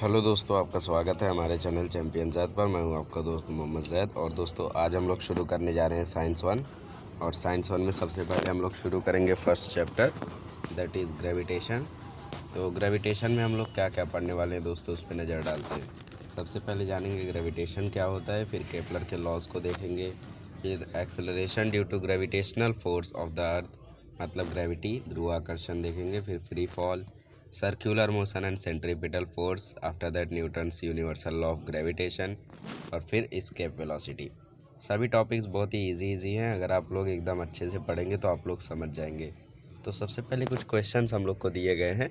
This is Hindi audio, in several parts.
हेलो दोस्तों, आपका स्वागत है हमारे चैनल चैंपियन जैद पर। मैं हूं आपका दोस्त मोहम्मद जैद। और दोस्तों, आज हम लोग शुरू करने जा रहे हैं साइंस वन। और साइंस वन में सबसे पहले हम लोग शुरू करेंगे first chapter, that is gravitation. तो ग्रेविटेशन में हम लोग क्या क्या पढ़ने वाले हैं दोस्तों, उस पर नज़र डालते हैं। सबसे पहले जानेंगे ग्रेविटेशन क्या होता है, फिर केपलर के लॉज को देखेंगे, फिर acceleration due to gravitational force of the earth मतलब ग्रेविटी, ध्रुवाकर्षण देखेंगे, फिर free fall, circular motion and centripetal force, after that Newton's universal law of gravitation, और फिर एस्केप वेलोसिटी। सभी टॉपिक्स बहुत ही इजी हैं। अगर आप लोग एकदम अच्छे से पढ़ेंगे तो आप लोग समझ जाएंगे। तो सबसे पहले कुछ क्वेश्चंस हम लोग को दिए गए हैं,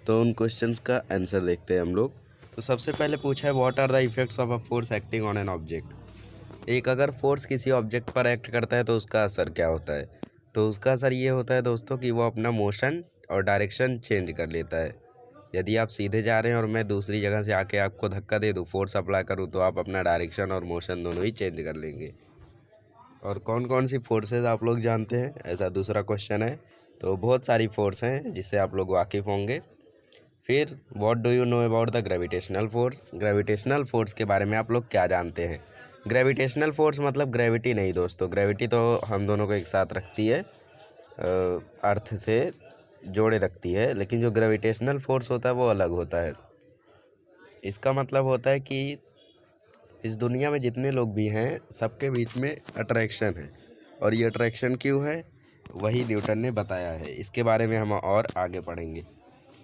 तो उन क्वेश्चंस का आंसर देखते हैं हम लोग। तो सबसे पहले पूछा है, what are the effects of a force acting on an object. एक अगर फोर्स किसी ऑब्जेक्ट पर एक्ट करता है तो उसका असर क्या होता है। तो उसका असर ये होता है दोस्तों कि वो अपना मोशन और डायरेक्शन चेंज कर लेता है। यदि आप सीधे जा रहे हैं और मैं दूसरी जगह से आके आपको धक्का दे दूँ, फोर्स अप्लाई करूँ, तो आप अपना डायरेक्शन और मोशन दोनों ही चेंज कर लेंगे। और कौन कौन सी फोर्सेस आप लोग जानते हैं, ऐसा दूसरा क्वेश्चन है। तो बहुत सारी फोर्स हैं जिससे आप लोग वाकिफ़ होंगे। फिर what do you know about the gravitational force. Gravitational force के बारे में आप लोग क्या जानते हैं। ग्रेविटेशनल फोर्स मतलब ग्रेविटी नहीं दोस्तों, ग्रेविटी तो हम दोनों को एक साथ रखती है, अर्थ से जोड़े रखती है, लेकिन जो ग्रेविटेशनल फोर्स होता है वो अलग होता है। इसका मतलब होता है कि इस दुनिया में जितने लोग भी हैं सबके बीच में अट्रैक्शन है, और ये अट्रैक्शन क्यों है वही न्यूटन ने बताया है। इसके बारे में हम और आगे पढ़ेंगे।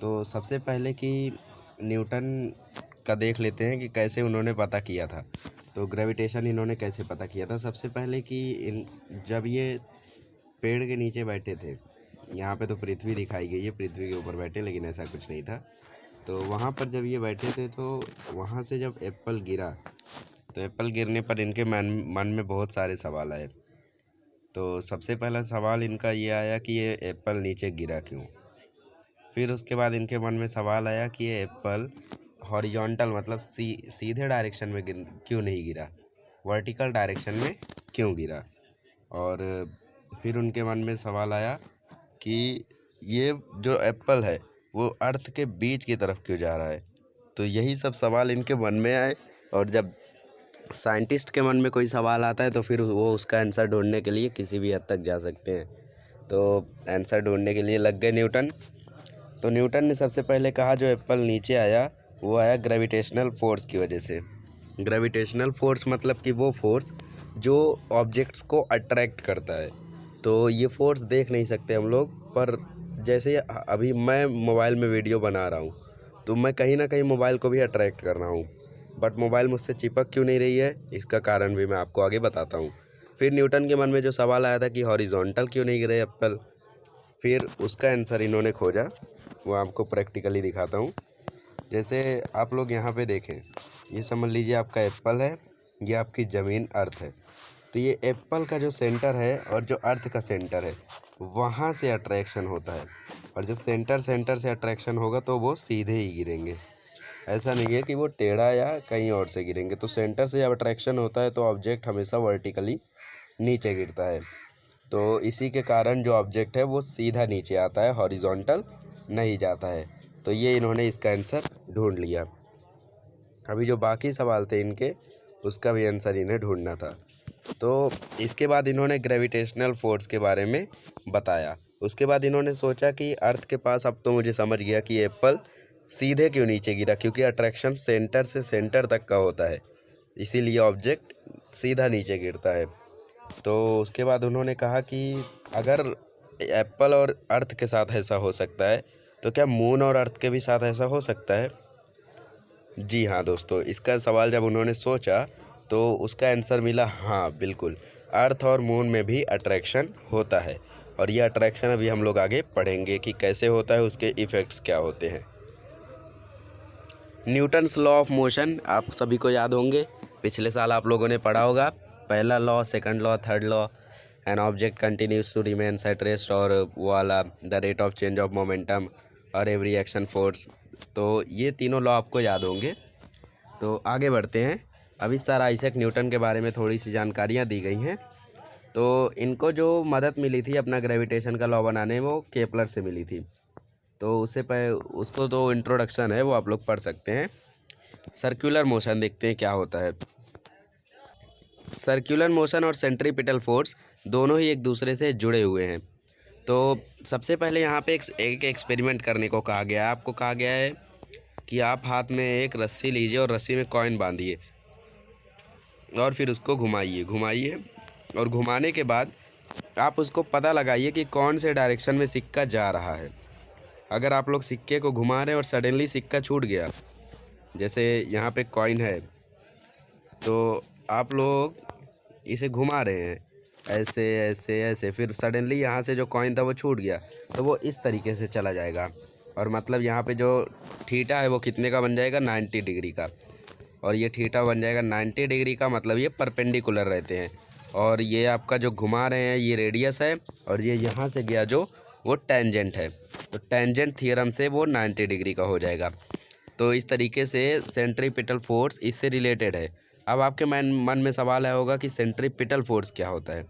तो सबसे पहले कि न्यूटन का देख लेते हैं कि कैसे उन्होंने पता किया था। तो ग्रेविटेशन इन्होंने कैसे पता किया था। सबसे पहले कि जब ये पेड़ के नीचे बैठे थे, यहाँ पे तो पृथ्वी दिखाई गई है, पृथ्वी के ऊपर बैठे, लेकिन ऐसा कुछ नहीं था। तो वहाँ पर जब ये बैठे थे तो वहाँ से जब एप्पल गिरा, तो एप्पल गिरने पर इनके मन में बहुत सारे सवाल आए। तो सबसे पहला सवाल इनका ये आया कि ये एप्पल नीचे गिरा क्यों। फिर उसके बाद इनके मन में सवाल आया कि ये एप्पल हॉरिजॉन्टल मतलब सीधे डायरेक्शन में क्यों नहीं गिरा, वर्टिकल डायरेक्शन में क्यों गिरा। और फिर उनके मन में सवाल आया कि ये जो एप्पल है वो अर्थ के बीच की तरफ क्यों जा रहा है। तो यही सब सवाल इनके मन में आए। और जब साइंटिस्ट के मन में कोई सवाल आता है तो फिर वो उसका आंसर ढूंढने के लिए किसी भी हद तक जा सकते हैं। तो आंसर ढूंढने के लिए लग गए न्यूटन। तो न्यूटन ने सबसे पहले कहा जो एप्पल नीचे आया वो आया ग्रेविटेशनल फोर्स की वजह से। ग्रेविटेशनल फोर्स मतलब कि वो फोर्स जो ऑब्जेक्ट्स को अट्रैक्ट करता है। तो ये फोर्स देख नहीं सकते हम लोग, पर जैसे अभी मैं मोबाइल में वीडियो बना रहा हूँ तो मैं कहीं ना कहीं मोबाइल को भी अट्रैक्ट कर रहा हूँ, बट मोबाइल मुझसे चिपक क्यों नहीं रही है, इसका कारण भी मैं आपको आगे बताता हूँ। फिर न्यूटन के मन में जो सवाल आया था कि हॉरिजॉन्टल क्यों नहीं गिरे एप्पल, फिर उसका आंसर इन्होंने खोजा। वो आपको प्रैक्टिकली दिखाता हूँ। जैसे आप लोग यहाँ पे देखें, ये समझ लीजिए आपका एप्पल है, ये आपकी ज़मीन अर्थ है। तो ये एप्पल का जो सेंटर है और जो अर्थ का सेंटर है वहाँ से अट्रैक्शन होता है। और जब सेंटर से अट्रैक्शन होगा तो वो सीधे ही गिरेंगे, ऐसा नहीं है कि वो टेढ़ा या कहीं और से गिरेंगे। तो सेंटर से जब अट्रैक्शन होता है तो ऑब्जेक्ट हमेशा वर्टिकली नीचे गिरता है। तो इसी के कारण जो ऑब्जेक्ट है वो सीधा नीचे आता है, हॉरिजॉन्टल नहीं जाता है। तो ये इन्होंने इसका आंसर ढूंढ लिया। अभी जो बाकी सवाल थे इनके, उसका भी आंसर इन्हें ढूंढना था। तो इसके बाद इन्होंने ग्रेविटेशनल फोर्स के बारे में बताया। उसके बाद इन्होंने सोचा कि अर्थ के पास, अब तो मुझे समझ गया कि एप्पल सीधे क्यों नीचे गिरा, क्योंकि अट्रैक्शन सेंटर से सेंटर तक का होता है, इसीलिए ऑब्जेक्ट सीधा नीचे गिरता है। तो उसके बाद उन्होंने कहा कि अगर एप्पल और अर्थ के साथ ऐसा हो सकता है तो क्या मून और अर्थ के भी साथ ऐसा हो सकता है। जी हाँ दोस्तों, इसका सवाल जब उन्होंने सोचा तो उसका आंसर मिला, हाँ बिल्कुल, अर्थ और मून में भी अट्रैक्शन होता है। और ये अट्रैक्शन अभी हम लोग आगे पढ़ेंगे कि कैसे होता है, उसके इफ़ेक्ट्स क्या होते हैं। न्यूटन्स लॉ ऑफ मोशन आप सभी को याद होंगे, पिछले साल आप लोगों ने पढ़ा होगा। पहला law, second law, third law, an object continues to remains at rest, और वो वाला the rate of change of momentum और एवरी एक्शन फोर्स। तो ये तीनों लॉ आपको याद होंगे। तो आगे बढ़ते हैं। अभी सर आइजैक न्यूटन के बारे में थोड़ी सी जानकारियाँ दी गई हैं। तो इनको जो मदद मिली थी अपना ग्रेविटेशन का लॉ बनाने में, वो केपलर से मिली थी। तो उसको तो इंट्रोडक्शन है, वो आप लोग पढ़ सकते हैं। सर्कुलर मोशन देखते हैं क्या होता है। सर्कुलर मोशन और सेंट्रीपिटल फोर्स दोनों ही एक दूसरे से जुड़े हुए हैं। तो सबसे पहले यहाँ पे एक एक्सपेरिमेंट करने को कहा गया है। आपको कहा गया है कि आप हाथ में एक रस्सी लीजिए और रस्सी में कॉइन बांधिए और फिर उसको घुमाइए घुमाइए और घुमाने के बाद आप उसको पता लगाइए कि कौन से डायरेक्शन में सिक्का जा रहा है। अगर आप लोग सिक्के को घुमा रहे हैं और सडनली सिक्का छूट गया, जैसे यहाँ पे कॉइन है, तो आप लोग इसे घुमा रहे हैं ऐसे ऐसे ऐसे, फिर सडनली यहाँ से जो कॉइन था वो छूट गया, तो वो इस तरीके से चला जाएगा। और मतलब यहाँ पे जो थीटा है वो कितने का बन जाएगा, 90 डिग्री का। और ये थीटा बन जाएगा 90 डिग्री का, मतलब ये परपेंडिकुलर रहते हैं। और ये आपका जो घुमा रहे हैं ये रेडियस है, और ये यहाँ से गया जो वो टेंजेंट है। तो टेंजेंट थ्योरम से वो 90 डिग्री का हो जाएगा। तो इस तरीके से सेंट्रीपिटल फोर्स इससे रिलेटेड है। अब आपके मन में सवाल आया होगा कि सेंट्रीपिटल फोर्स क्या होता है,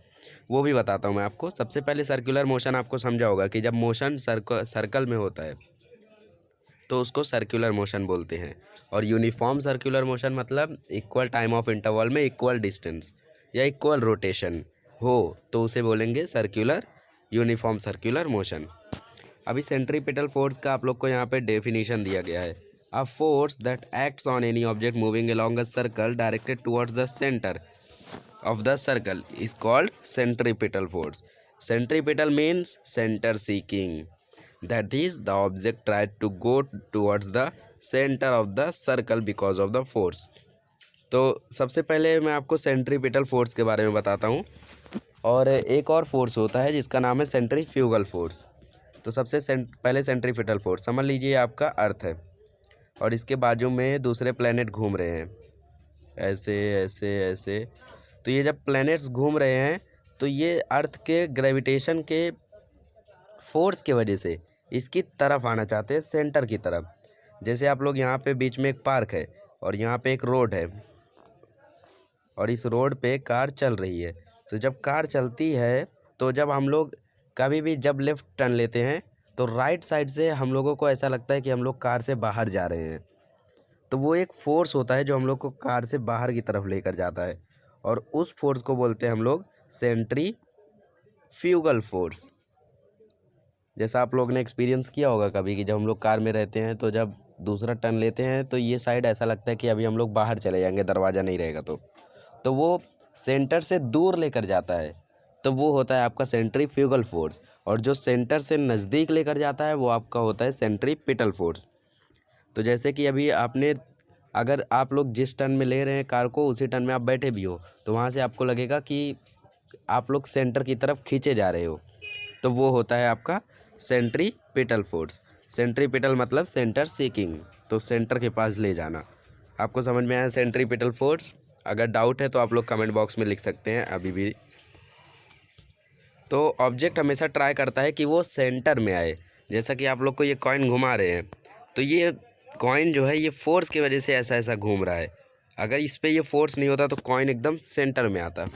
वो भी बताता हूँ मैं आपको। सबसे पहले सर्कुलर मोशन आपको समझा होगा कि जब मोशन सर्कल में होता है तो उसको सर्कुलर मोशन बोलते हैं। और यूनिफॉर्म सर्कुलर मोशन मतलब इक्वल टाइम ऑफ इंटरवल में इक्वल डिस्टेंस या इक्वल रोटेशन हो तो उसे बोलेंगे सर्कुलर यूनिफॉर्म सर्कुलर मोशन। अभी सेंट्रीपिटल फोर्स का आप लोग को यहाँ पे डेफिनेशन दिया गया है। A force that acts on any object moving along a circle directed towards the centre of the circle is called centripetal force. Centripetal means center seeking. That is, the object tried to go towards the center of the circle because of the force. तो सबसे पहले मैं आपको सेंट्रीपिटल फोर्स के बारे में बताता हूँ। और एक और फोर्स होता है जिसका नाम है सेंट्रीफ्यूगल फोर्स। तो सबसे पहले सेंट्रीपिटल फोर्स समझ लीजिए आपका अर्थ है और इसके बाजू में दूसरे प्लेनेट घूम रहे हैं ऐसे ऐसे ऐसे। तो ये जब प्लैनेट्स घूम रहे हैं तो ये अर्थ के ग्रेविटेशन के फोर्स की वजह से इसकी तरफ आना चाहते हैं, सेंटर की तरफ। जैसे आप लोग यहाँ पे बीच में एक पार्क है और यहाँ पे एक रोड है और इस रोड पे कार चल रही है। तो जब कार चलती है तो जब हम लोग कभी भी जब लेफ़्ट टर्न लेते हैं तो राइट साइड से हम लोगों को ऐसा लगता है कि हम लोग कार से बाहर जा रहे हैं। तो वो एक फ़ोर्स होता है जो हम लोग को कार से बाहर की तरफ लेकर जाता है, और उस फोर्स को बोलते हैं हम लोग सेंट्रीफ्यूगल फोर्स। जैसा आप लोग ने एक्सपीरियंस किया होगा कभी कि जब हम लोग कार में रहते हैं तो जब दूसरा टर्न लेते हैं तो ये साइड ऐसा लगता है कि अभी हम लोग बाहर चले जाएंगे, दरवाज़ा नहीं रहेगा। तो वो सेंटर से दूर लेकर जाता है, तो वो होता है आपका सेंट्रीफ्यूगल फोर्स। और जो सेंटर से नज़दीक लेकर जाता है वो आपका होता है सेंट्रीपिटल फोर्स। तो जैसे कि अभी आपने, अगर आप लोग जिस टर्न में ले रहे हैं कार को उसी टर्न में आप बैठे भी हो तो वहाँ से आपको लगेगा कि आप लोग सेंटर की तरफ खींचे जा रहे हो, तो वो होता है आपका सेंट्रीपिटल फोर्स। सेंट्रीपिटल मतलब सेंटर सीकिंग, तो सेंटर के पास ले जाना। आपको समझ में आया सेंट्रीपिटल फोर्स? अगर डाउट है तो आप लोग कमेंट बॉक्स में लिख सकते हैं अभी भी। तो ऑब्जेक्ट हमेशा ट्राई करता है कि वो सेंटर में आए। जैसा कि आप लोग को ये कॉइन घुमा रहे हैं तो ये कॉइन जो है ये फोर्स की वजह से ऐसा ऐसा घूम रहा है। अगर इस पे ये फोर्स नहीं होता तो कॉइन एकदम सेंटर में आता।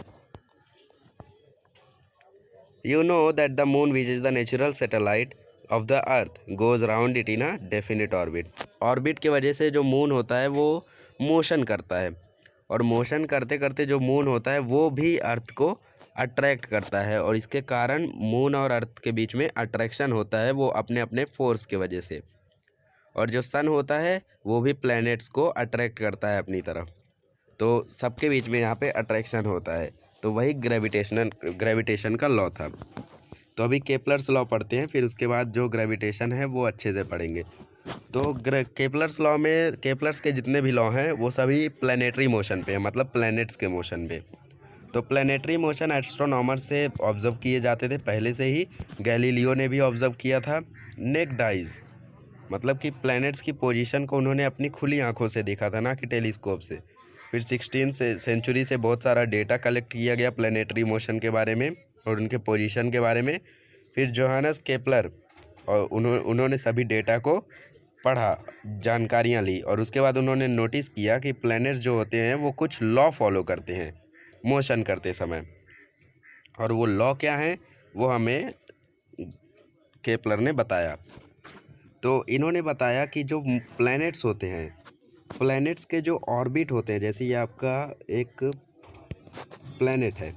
You know that the moon, which is the natural satellite of the earth, goes around it in a definite orbit. Orbit की वजह से जो मून होता है वो मोशन करता है, और मोशन करते करते जो मून होता है वो भी अर्थ को अट्रैक्ट करता है, और इसके कारण मून और अर्थ के बीच में अट्रैक्शन होता है वो अपने अपने फोर्स की वजह से। और जो सन होता है वो भी प्लैनेट्स को अट्रैक्ट करता है अपनी तरफ, तो सबके बीच में यहाँ पे अट्रैक्शन होता है। तो वही ग्रेविटेशन का लॉ था। तो अभी केपलर्स लॉ पढ़ते हैं, फिर उसके बाद जो ग्रेविटेशन है वो अच्छे से पढ़ेंगे। तो केपलर्स लॉ में केपलर्स के जितने भी लॉ हैं वो सभी प्लैनेटरी मोशन पे हैं, मतलब प्लैनेट्स के मोशन पे। तो प्लैनेटरी मोशन एस्ट्रोनॉमर से ऑब्ज़र्व किए जाते थे पहले से ही। गैलीलियो ने भी ऑब्ज़र्व किया था। नेक्ड आइज मतलब कि प्लैनेट्स की पोजीशन को उन्होंने अपनी खुली आंखों से देखा था, ना कि टेलीस्कोप से। फिर 16वीं सेंचुरी से बहुत सारा डेटा कलेक्ट किया गया प्लैनेटरी मोशन के बारे में और उनके पोजीशन के बारे में। फिर जोहानस केपलर और उन्होंने सभी डेटा को पढ़ा, जानकारियाँ ली, और उसके बाद उन्होंने नोटिस किया कि प्लैनेट्स जो होते हैं वो कुछ लॉ फॉलो करते हैं मोशन करते समय। और वो लॉ क्या है वो हमें केपलर ने बताया। तो इन्होंने बताया कि जो प्लैनेट्स होते हैं प्लैनेट्स के जो ऑर्बिट होते हैं, जैसे ये आपका एक प्लैनेट है,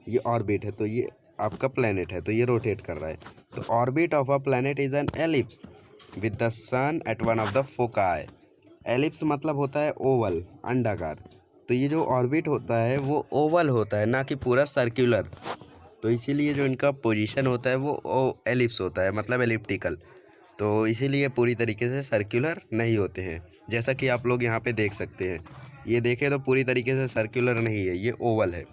ये ऑर्बिट है, तो ये आपका प्लैनेट है, तो ये रोटेट कर रहा है। तो orbit of a planet is an ellipse with the sun at one of the foci. Ellipse मतलब होता है ओवल, अंडाकार। तो ये जो ऑर्बिट होता है वो ओवल होता है, ना कि पूरा सर्कुलर। तो इसीलिए जो इनका पोजीशन होता है वो एलिप्स होता है, मतलब एलिप्टिकल। तो इसीलिए पूरी तरीके से सर्कुलर नहीं होते हैं, जैसा कि आप लोग यहाँ पे देख सकते हैं। ये देखें तो पूरी तरीके से सर्कुलर नहीं है, ये ओवल है।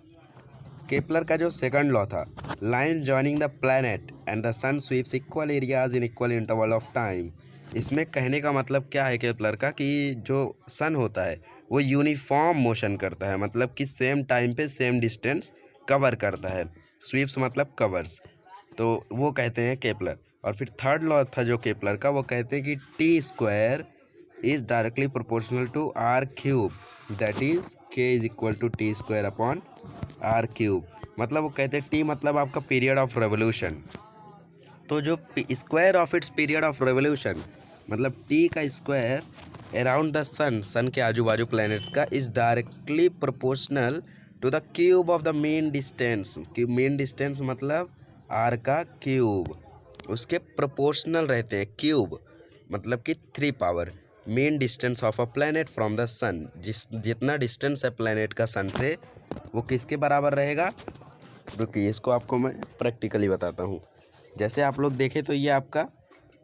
केपलर का जो सेकंड लॉ था, line joining the planet and the sun sweeps equal areas in equal interval of time. इसमें कहने का मतलब क्या है केपलर का, कि जो सन होता है वो यूनिफॉर्म मोशन करता है, मतलब कि सेम टाइम पे सेम डिस्टेंस कवर करता है। स्वीप्स मतलब कवर्स, तो वो कहते हैं केपलर। और फिर थर्ड लॉ था जो केपलर का, वो कहते हैं कि T square is directly proportional to are cube, that is K is equal to T square upon R cube. मतलब वो कहते हैं टी मतलब आपका पीरियड ऑफ रेवोल्यूशन, तो जो square of its period of revolution, मतलब टी का square around the sun, sun के आजू बाजू प्लैनेट्स का, is directly proportional to the cube of the mean distance. Mean distance मतलब आर का क्यूब, उसके प्रोपोर्शनल रहते हैं। क्यूब मतलब कि 3 power mean distance of a planet from the sun, जितना डिस्टेंस है प्लैनेट का सन से, वो किसके बराबर रहेगा। रुकिए, इसको आपको मैं प्रैक्टिकली बताता हूँ। जैसे आप लोग देखें तो ये आपका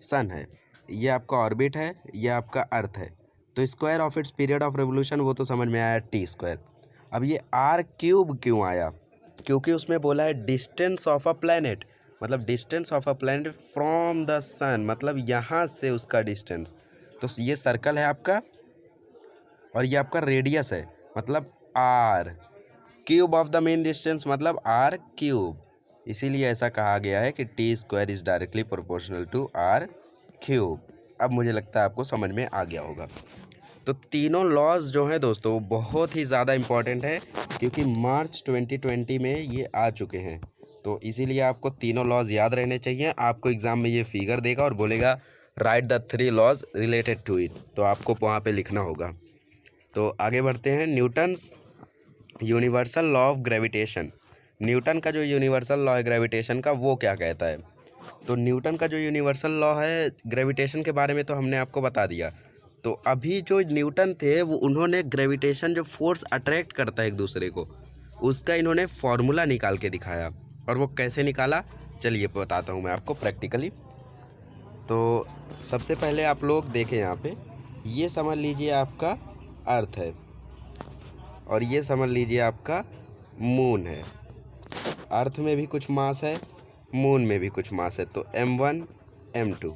सन है, ये आपका ऑर्बिट है, ये आपका अर्थ है। तो square of its period of revolution वो तो समझ में आया, टी स्क्वायर। अब ये आर क्यूब क्यों आया, क्योंकि उसमें बोला है डिस्टेंस ऑफ अ प्लैनेट, मतलब distance of a planet from the sun, मतलब यहाँ से उसका डिस्टेंस। तो ये सर्कल है आपका और ये आपका रेडियस है, मतलब r. Cube of the mean distance मतलब आर क्यूब, इसीलिए ऐसा कहा गया है कि T square is directly proportional to are cube. अब मुझे लगता है आपको समझ में आ गया होगा। तो तीनों लॉज जो हैं दोस्तों वो बहुत ही ज़्यादा इम्पॉर्टेंट है, क्योंकि मार्च 2020 में ये आ चुके हैं। तो इसीलिए आपको तीनों लॉज याद रहने चाहिए। आपको एग्ज़ाम में ये फिगर देगा और बोलेगा write the 3 laws related to it, तो आपको वहाँ पे लिखना होगा। तो आगे बढ़ते हैं। Newton's universal law of gravitation. Newton का जो यूनिवर्सल लॉ है ग्रेविटेशन का, वो क्या कहता है। तो न्यूटन का जो यूनिवर्सल लॉ है ग्रेविटेशन के बारे में तो हमने आपको बता दिया। तो अभी जो न्यूटन थे वो उन्होंने ग्रेविटेशन, जो फोर्स अट्रैक्ट करता है एक दूसरे को, उसका इन्होंने फॉर्मूला निकाल के दिखाया। और वो कैसे निकाला, चलिए बताता हूँ मैं आपको प्रैक्टिकली। तो सबसे पहले आप लोग देखें यहाँ पे, ये समझ लीजिए आपका अर्थ है और ये समझ लीजिए आपका मून है। अर्थ में भी कुछ मास है, मून में भी कुछ मास है, तो m1 m2।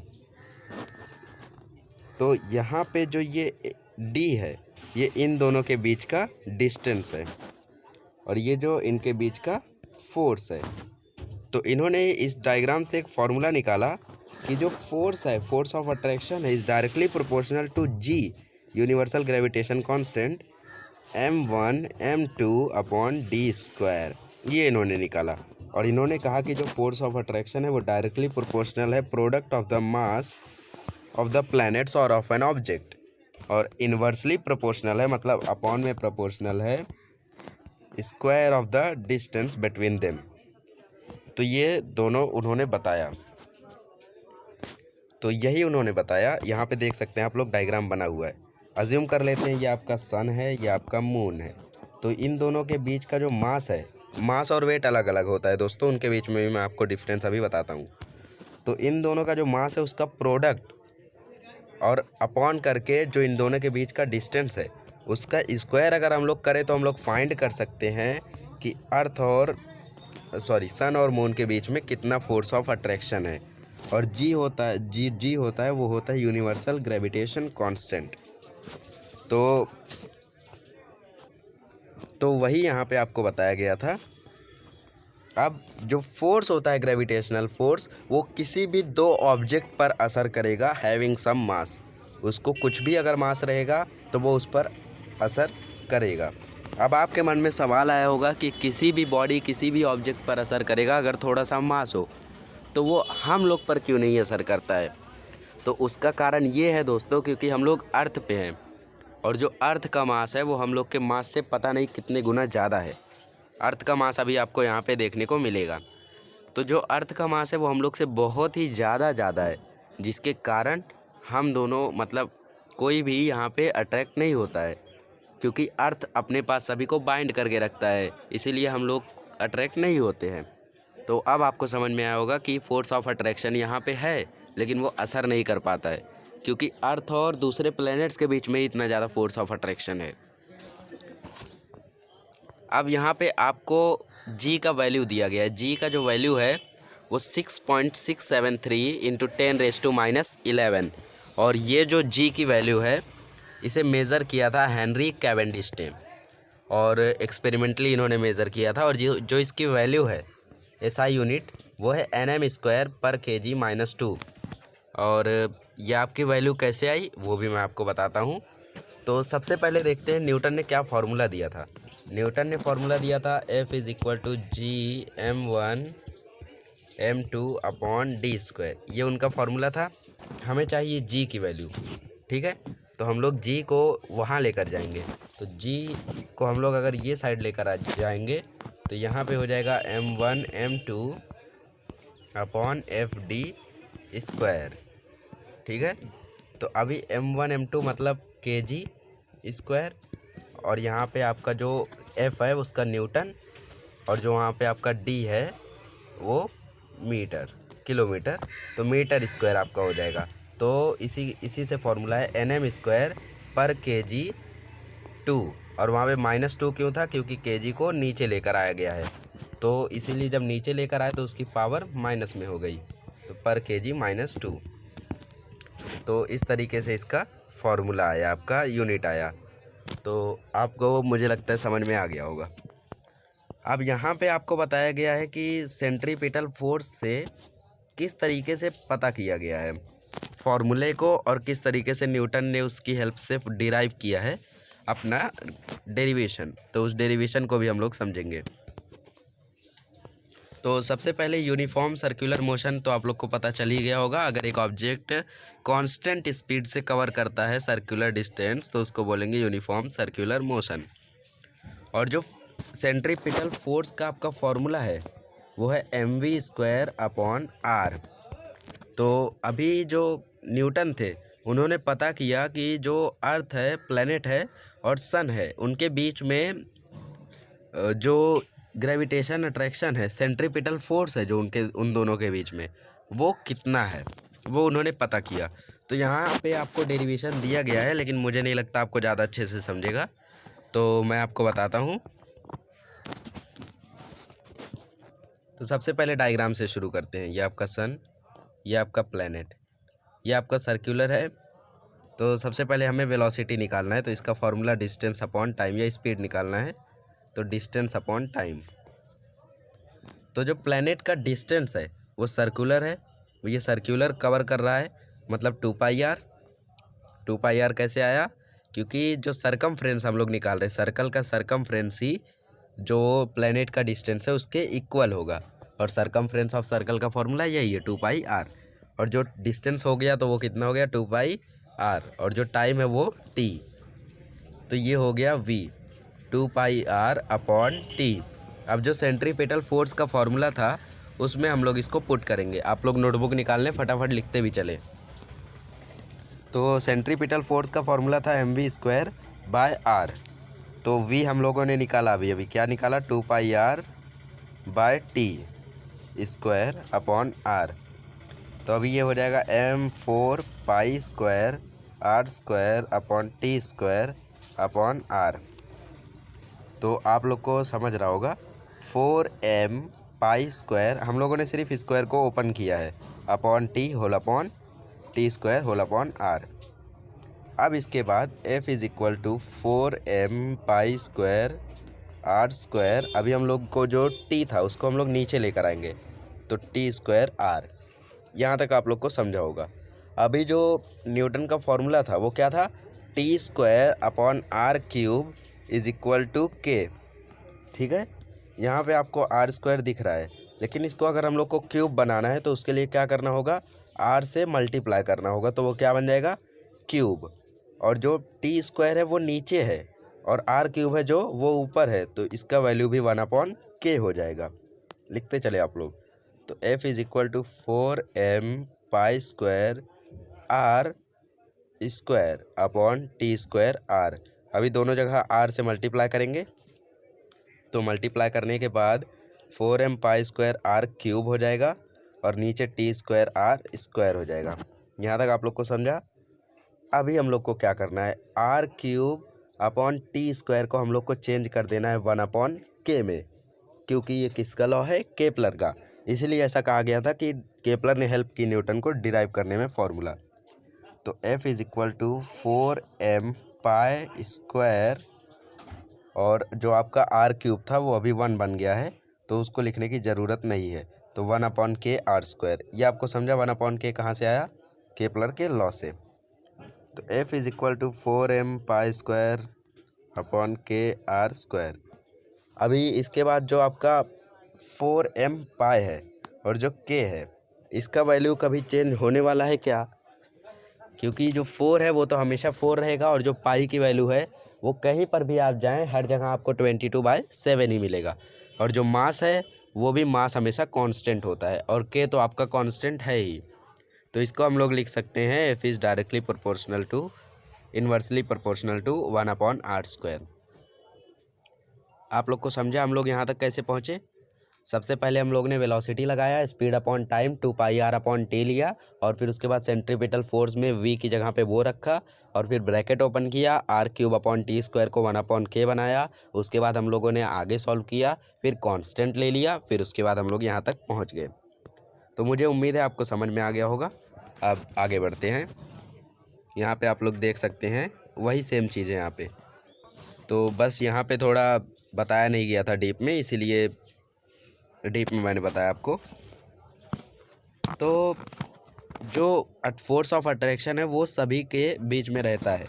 तो यहाँ पे जो ये d है, ये इन दोनों के बीच का डिस्टेंस है और ये जो इनके बीच का फोर्स है। तो इन्होंने इस डायग्राम से एक फॉर्मूला निकाला कि जो फोर्स है, फोर्स ऑफ अट्रैक्शन है, is directly proportional to g, universal gravitation constant, m1 m2 upon d square. ये इन्होंने निकाला और इन्होंने कहा कि जो फोर्स ऑफ अट्रैक्शन है वो डायरेक्टली प्रोपोर्शनल है product of the mass of the planets और ऑफ एन ऑब्जेक्ट, और इन्वर्सली प्रोपोर्शनल है, मतलब अपॉन में प्रोपोर्शनल है square of the distance between them. तो ये दोनों उन्होंने बताया, तो यही उन्होंने बताया। यहाँ पे देख सकते हैं आप लोग, डायग्राम बना हुआ है। अज्यूम कर लेते हैं ये आपका सन है, ये आपका मून है। तो इन दोनों के बीच का जो मास है, मास और वेट अलग अलग होता है दोस्तों, उनके बीच में भी मैं आपको डिफरेंस अभी बताता हूँ। तो इन दोनों का जो मास है उसका प्रोडक्ट और अपॉन करके जो इन दोनों के बीच का डिस्टेंस है उसका स्क्वायर अगर हम लोग करें तो हम लोग फाइंड कर सकते हैं कि अर्थ और सन और मून के बीच में कितना फोर्स ऑफ अट्रैक्शन है। और जी होता है, जी होता है, वो होता है यूनिवर्सल ग्रेविटेशन कांस्टेंट। तो वही यहाँ पे आपको बताया गया था। अब जो फोर्स होता है ग्रेविटेशनल फोर्स, वो किसी भी दो ऑब्जेक्ट पर असर करेगा हैविंग सम मास। उसको कुछ भी अगर मास रहेगा तो वो उस पर असर करेगा। अब आपके मन में सवाल आया होगा कि किसी भी बॉडी किसी भी ऑब्जेक्ट पर असर करेगा अगर थोड़ा सा मास हो, तो वो हम लोग पर क्यों नहीं असर करता है। तो उसका कारण ये है दोस्तों, क्योंकि हम लोग अर्थ पे हैं और जो अर्थ का मास है वो हम लोग के मास से पता नहीं कितने गुना ज़्यादा है। अर्थ का मास अभी आपको यहाँ पे देखने को मिलेगा। तो जो अर्थ का मास है वो हम लोग से बहुत ही ज़्यादा है, जिसके कारण हम दोनों मतलब कोई भी यहाँ पे अट्रैक्ट नहीं होता है, क्योंकि अर्थ अपने पास सभी को बाइंड करके रखता है, इसीलिए हम लोग अट्रैक्ट नहीं होते हैं। तो अब आपको समझ में आया होगा कि फोर्स ऑफ अट्रैक्शन यहाँ पे है, लेकिन वो असर नहीं कर पाता है, क्योंकि अर्थ और दूसरे प्लैनेट्स के बीच में ही इतना ज़्यादा फोर्स ऑफ अट्रैक्शन है। अब यहाँ पे आपको जी का वैल्यू दिया गया है। जी का जो वैल्यू है वो 6.673 इंटू 10⁻⁻11, और ये जो जी की वैल्यू है इसे मेज़र किया था हेनरी कैवेंडिश ने, और एक्सपेरिमेंटली इन्होंने मेज़र किया था। और जो इसकी वैल्यू है एसआई यूनिट वो है nm²/kg-2। और ये आपकी वैल्यू कैसे आई वो भी मैं आपको बताता हूँ। तो सबसे पहले देखते हैं न्यूटन ने क्या फार्मूला दिया था। न्यूटन ने फार्मूला दिया था F=g(m1m2)/d²। ये उनका फार्मूला था। हमें चाहिए जी की वैल्यू, ठीक है। तो हम लोग जी को वहाँ लेकर जाएंगे। तो जी को हम लोग अगर ये साइड लेकर आ जाएंगे तो यहाँ पे हो जाएगा m1m2/fd², ठीक है। तो अभी m1m2 मतलब kg², और यहाँ पे आपका जो f है उसका न्यूटन, और जो वहाँ पे आपका d है वो मीटर किलोमीटर, तो मीटर² आपका हो जाएगा। तो इसी से फॉर्मूला है nm²/kg², और वहाँ पे -2 क्यों था, क्योंकि kg को नीचे लेकर आया गया है, तो इसीलिए जब नीचे लेकर आए तो उसकी पावर माइनस में हो गई, तो पर kg-2। तो इस तरीके से इसका फॉर्मूला आया, आपका यूनिट आया। तो आपको मुझे लगता है समझ में आ गया होगा। अब यहाँ पे आपको बताया गया है कि सेंट्रीपिटल फोर्स से किस तरीके से पता किया गया है फॉर्मूले को, और किस तरीके से न्यूटन ने उसकी हेल्प से डिराइव किया है अपना डेरिवेशन। तो उस डेरिवेशन को भी हम लोग समझेंगे। तो सबसे पहले यूनिफॉर्म सर्कुलर मोशन तो आप लोग को पता चल ही गया होगा। अगर एक ऑब्जेक्ट कांस्टेंट स्पीड से कवर करता है सर्कुलर डिस्टेंस तो उसको बोलेंगे यूनिफॉर्म सर्कुलर मोशन। और जो सेंट्रीपिटल फोर्स का आपका फॉर्मूला है वो है mv²/r। तो अभी जो न्यूटन थे उन्होंने पता किया कि जो अर्थ है, प्लैनेट है और सन है, उनके बीच में जो ग्रेविटेशन अट्रैक्शन है, सेंट्रीपिटल फोर्स है जो उन दोनों के बीच में, वो कितना है वो उन्होंने पता किया। तो यहाँ पे आपको डेरिवेशन दिया गया है, लेकिन मुझे नहीं लगता आपको ज़्यादा अच्छे से समझेगा, तो मैं आपको बताता हूँ। तो सबसे पहले डायग्राम से शुरू करते हैं। ये आपका सन, ये आपका प्लैनेट, ये आपका सर्कुलर है। तो सबसे पहले हमें वेलोसिटी निकालना है, तो इसका फॉर्मूला डिस्टेंस अपॉन टाइम, या स्पीड निकालना है तो डिस्टेंस अपॉन टाइम। तो जो प्लैनेट का डिस्टेंस है वो सर्कुलर है, ये सर्कुलर कवर कर रहा है, मतलब 2πr। 2πr कैसे आया, क्योंकि जो सरकमफ्रेंस हम लोग निकाल रहे हैं, सर्कल का सरकमफ्रेंस ही जो प्लैनेट का डिस्टेंस है उसके इक्वल होगा, और सरकमफ्रेंस ऑफ सर्कल का फॉर्मूला यही है 2πr। और जो डिस्टेंस हो गया तो वो कितना हो गया 2πr, और जो टाइम है वो t, तो ये हो गया v 2πr/t। अब जो सेंट्रीपिटल फोर्स का फॉर्मूला था उसमें हम लोग इसको पुट करेंगे। आप लोग नोटबुक निकाल लें, फटाफट लिखते भी चले। तो सेंट्रीपिटल फोर्स का फॉर्मूला था mv²/r। तो v हम लोगों ने निकाला, अभी क्या निकाला 2πr/t²/r। तो अभी ये हो जाएगा m4π²r²/t²/r। तो आप लोग को समझ रहा होगा 4m π², हम लोगों ने सिर्फ स्क्वायर को ओपन किया है, अपॉन t² अब इसके बाद F=4m π²r²। अभी हम लोग को जो t था उसको हम लोग नीचे लेकर आएंगे, तो t²r। यहाँ तक आप लोग को समझा होगा। अभी जो न्यूटन का फॉर्मूला था वो क्या था, t²/r³=k, ठीक है। यहाँ पे आपको r² दिख रहा है, लेकिन इसको अगर हम लोग को क्यूब बनाना है तो उसके लिए क्या करना होगा, r से मल्टीप्लाई करना होगा, तो वो क्या बन जाएगा क्यूब। और जो टी स्क्वायर है वो नीचे है और आर क्यूब है जो वो ऊपर है, तो इसका वैल्यू भी 1/k हो जाएगा। लिखते चले आप लोग। तो F is equal to 4m π² R square upon T square R. अभी दोनों जगह आर से मल्टीप्लाई करेंगे, तो मल्टीप्लाई करने के बाद 4m π² आर क्यूब हो जाएगा और नीचे टी स्क्वायर आर स्क्वायर हो जाएगा। यहाँ तक आप लोग को समझा। अभी हम लोग को क्या करना है, r cube upon T square को हम लोग को चेंज कर देना है 1/k में, क्योंकि ये किसका लॉ है, केपलर का। इसीलिए ऐसा कहा गया था कि केपलर ने हेल्प की न्यूटन को डिराइव करने में फॉर्मूला। तो F is equal to 4m π² और जो आपका आर क्यूब था वो अभी 1 बन गया है, तो उसको लिखने की ज़रूरत नहीं है। तो 1/k आर स्क्वायर, ये आपको समझा 1/k कहाँ से आया, केपलर के लॉ से। तो F is equal to 4m π² अपॉन k आर स्क्वायर। अभी इसके बाद जो आपका 4m π है और जो k है, इसका वैल्यू कभी चेंज होने वाला है क्या, क्योंकि जो 4 है वो तो हमेशा 4 रहेगा और जो पाई की वैल्यू है वो कहीं पर भी आप जाएं हर जगह आपको 22/7 ही मिलेगा। और जो मास है वो भी मास हमेशा कांस्टेंट होता है और k तो आपका कांस्टेंट है ही। तो इसको हम लोग लिख सकते हैं F is directly proportional to inversely proportional to 1/r²। आप लोग को समझा हम लोग यहाँ तक कैसे पहुँचे। सबसे पहले हम लोग ने वेलोसिटी लगाया, स्पीड अपॉन टाइम 2πr/t लिया और फिर उसके बाद सेंट्रीपिटल फोर्स में v की जगह पे वो रखा और फिर ब्रैकेट ओपन किया, r³ को 1/k बनाया। उसके बाद हम लोगों ने आगे सॉल्व किया, फिर कांस्टेंट ले लिया, फिर उसके बाद हम लोग यहाँ तक पहुँच गए। तो मुझे उम्मीद है आपको समझ में आ गया होगा। अब आगे बढ़ते हैं। यहाँ पे आप लोग देख सकते हैं वही सेम चीज़ है यहाँ पे, तो बस यहाँ पे थोड़ा बताया नहीं गया था डीप में, इसीलिए डीप में मैंने बताया आपको। तो जो फोर्स ऑफ अट्रैक्शन है वो सभी के बीच में रहता है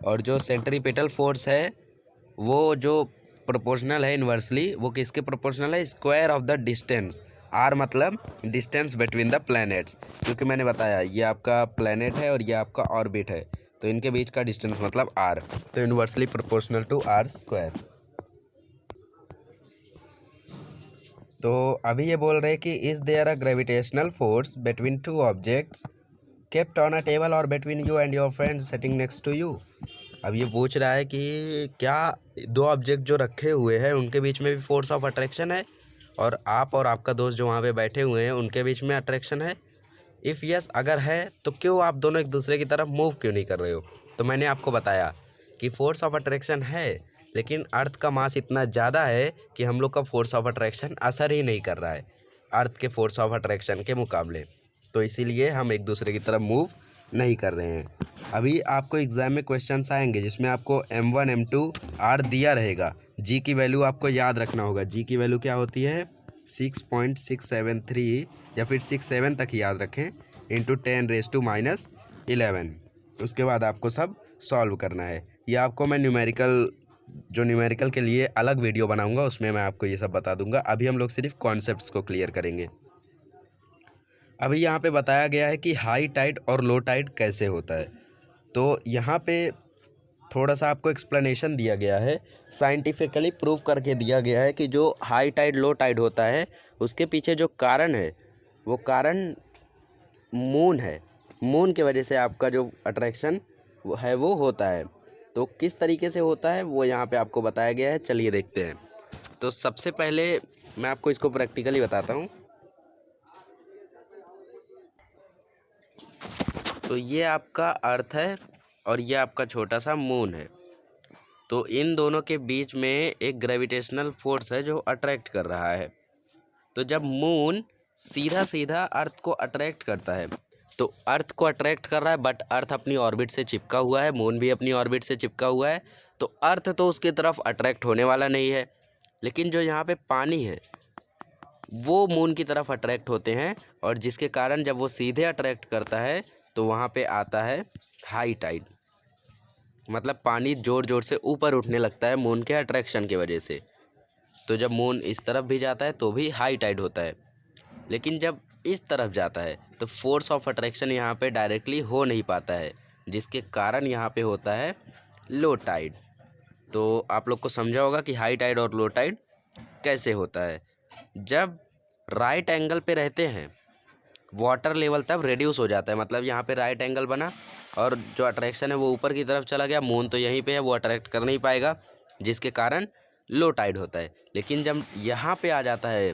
और जो सेंट्रीपिटल फोर्स है वो जो प्रोपोर्शनल है इन्वर्सली, वो किसके प्रोपोर्शनल है, square of the distance. R मतलब डिस्टेंस बिटवीन द प्लैनेट्स, क्योंकि मैंने बताया ये आपका प्लैनेट है और ये आपका ऑर्बिट है, तो इनके बीच का डिस्टेंस मतलब आर, तो इन्वर्सली प्रोपोर्शनल टू r²। तो अभी ये बोल रहे हैं कि is there a gravitational force between two objects kept on a table और between you and your friends sitting next to you. अब ये पूछ रहा है कि क्या दो ऑब्जेक्ट जो रखे हुए हैं उनके बीच में भी फोर्स ऑफ अट्रैक्शन है और आप और आपका दोस्त जो वहाँ पे बैठे हुए हैं उनके बीच में अट्रैक्शन है। इफ़ यस अगर है तो क्यों आप दोनों एक दूसरे की तरफ मूव क्यों नहीं कर रहे हो। तो मैंने आपको बताया कि फोर्स ऑफ अट्रैक्शन है, लेकिन अर्थ का मास इतना ज़्यादा है कि हम लोग का फोर्स ऑफ अट्रैक्शन असर ही नहीं कर रहा है अर्थ के फोर्स ऑफ अट्रैक्शन के मुकाबले, तो इसीलिए हम एक दूसरे की तरफ मूव नहीं कर रहे हैं। अभी आपको एग्ज़ाम में क्वेश्चंस आएंगे जिसमें आपको m1 m2 r दिया रहेगा। g की वैल्यू आपको याद रखना होगा। g की वैल्यू क्या होती है 6.673 या फिर 67 तक याद रखें, इंटू 10⁻⁻11। उसके बाद आपको सब सॉल्व करना है। ये आपको मैं न्यूमेरिकल के लिए अलग वीडियो बनाऊंगा, उसमें मैं आपको ये सब बता दूंगा। अभी हम लोग सिर्फ कॉन्सेप्ट्स को क्लियर करेंगे। अभी यहाँ पे बताया गया है कि हाई टाइड और लो टाइड कैसे होता है, तो यहाँ पे थोड़ा सा आपको एक्सप्लेनेशन दिया गया है, साइंटिफिकली प्रूव करके दिया गया है कि जो हाई टाइड लो टाइड होता है उसके पीछे जो कारण है वो कारण मून है। मून की वजह से आपका जो अट्रैक्शन है वो होता है। तो किस तरीके से होता है वो यहाँ पे आपको बताया गया है, चलिए देखते हैं। तो सबसे पहले मैं आपको इसको प्रैक्टिकली बताता हूँ। तो ये आपका अर्थ है और ये आपका छोटा सा मून है। तो इन दोनों के बीच में एक ग्रेविटेशनल फोर्स है जो अट्रैक्ट कर रहा है। तो जब मून सीधा सीधा अर्थ को अट्रैक्ट करता है, तो अर्थ को अट्रैक्ट कर रहा है बट अर्थ अपनी ऑर्बिट से चिपका हुआ है, मून भी अपनी ऑर्बिट से चिपका हुआ है, तो अर्थ तो उसकी तरफ अट्रैक्ट होने वाला नहीं है। लेकिन जो यहाँ पे पानी है वो मून की तरफ अट्रैक्ट होते हैं और जिसके कारण जब वो सीधे अट्रैक्ट करता है तो वहाँ पे आता है हाई टाइड, मतलब पानी ज़ोर ज़ोर से ऊपर उठने लगता है मून के अट्रैक्शन की वजह से। तो जब मून इस तरफ भी जाता है तो भी हाई टाइड होता है, लेकिन जब इस तरफ जाता है तो फोर्स ऑफ अट्रैक्शन यहाँ पे डायरेक्टली हो नहीं पाता है, जिसके कारण यहाँ पे होता है लो टाइड। तो आप लोग को समझा होगा कि हाई टाइड और लो टाइड कैसे होता है। जब राइट एंगल पे रहते हैं वाटर लेवल तब रिड्यूस हो जाता है, मतलब यहाँ पे राइट एंगल बना और जो अट्रैक्शन है वो ऊपर की तरफ चला गया, मून तो यहीं पे है, वो अट्रैक्ट कर नहीं पाएगा, जिसके कारण लो टाइड होता है। लेकिन जब यहाँ पे आ जाता है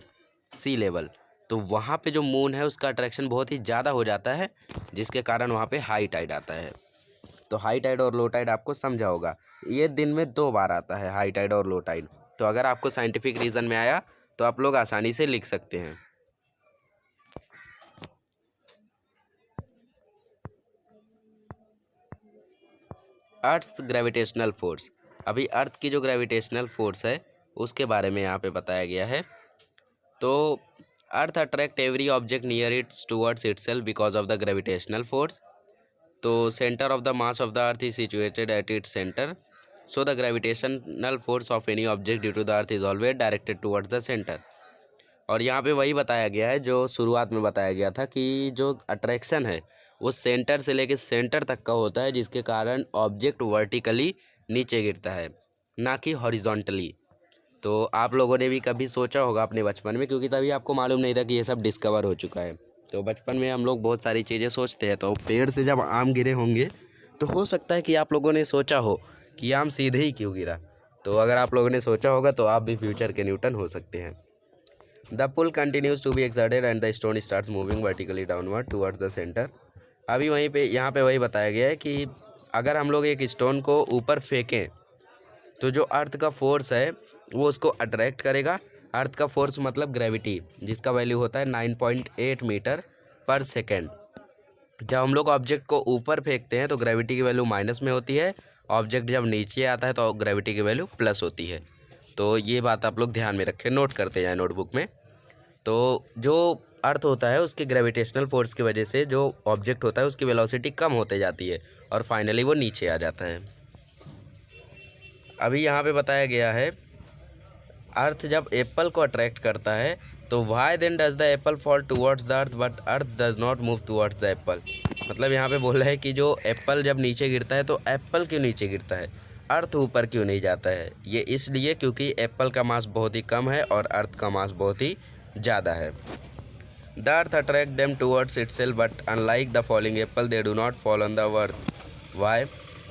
सी लेवल तो वहाँ पे जो मून है उसका अट्रैक्शन बहुत ही ज़्यादा हो जाता है, जिसके कारण वहाँ पे हाई टाइड आता है। तो हाई टाइड और लो टाइड आपको समझा होगा, ये दिन में 2 बार आता है हाई टाइड और लो टाइड। तो अगर आपको साइंटिफिक रीज़न में आया तो आप लोग आसानी से लिख सकते हैं। अर्थ्स ग्रेविटेशनल फोर्स, अभी अर्थ की जो ग्रेविटेशनल फोर्स है उसके बारे में यहाँ पे बताया गया है। तो earth attract every object near its towards itself because of the gravitational force. तो centre of the mass of the earth is situated at its centre, so the gravitational force of any object due to the earth is always directed towards the centre. और यहाँ पे वही बताया गया है जो शुरुआत में बताया गया था कि जो अट्रैक्शन है वो सेंटर से लेके सेंटर तक का होता है, जिसके कारण ऑब्जेक्ट वर्टिकली नीचे गिरता है, ना कि हॉरिजॉन्टली। तो आप लोगों ने भी कभी सोचा होगा अपने बचपन में, क्योंकि तभी आपको मालूम नहीं था कि ये सब डिस्कवर हो चुका है। तो बचपन में हम लोग बहुत सारी चीज़ें सोचते हैं, तो पेड़ से जब आम गिरे होंगे तो हो सकता है कि आप लोगों ने सोचा हो कि आम सीधे ही क्यों गिरा। तो अगर आप लोगों ने सोचा होगा तो आप भी फ्यूचर के न्यूटन हो सकते हैं। The pull continues to be exerted and the stone starts moving vertically downward towards the centre. अभी वहीं पे यहाँ पे वही बताया गया है कि अगर हम लोग एक स्टोन को ऊपर फेंकें तो जो अर्थ का फोर्स है वो उसको अट्रैक्ट करेगा। अर्थ का फोर्स मतलब ग्रेविटी, जिसका वैल्यू होता है 9.8 मीटर पर सेकेंड। जब हम लोग ऑब्जेक्ट को ऊपर फेंकते हैं तो ग्रेविटी की वैल्यू माइनस में होती है, ऑब्जेक्ट जब नीचे आता है तो ग्रेविटी की वैल्यू प्लस होती है। तो ये बात आप लोग ध्यान में रखें, नोट करते जाएं नोटबुक में। तो जो अर्थ होता है उसके ग्रेविटेशनल फोर्स की वजह से जो ऑब्जेक्ट होता है उसकी वेलोसिटी कम होते जाती है और फाइनली वो नीचे आ जाता है। अभी यहाँ पे बताया गया है अर्थ जब एप्पल को अट्रैक्ट करता है तो why then does the apple fall towards the earth but earth does not move towards the apple. मतलब यहाँ पे बोल रहा है कि जो एप्पल जब नीचे गिरता है तो एप्पल क्यों नीचे गिरता है, अर्थ ऊपर क्यों नहीं जाता है। ये इसलिए क्योंकि एप्पल का मास बहुत ही कम है और अर्थ का मास बहुत ही ज़्यादा है। The earth attract them towards itself but unlike the falling apple they do not fall on the earth. Why,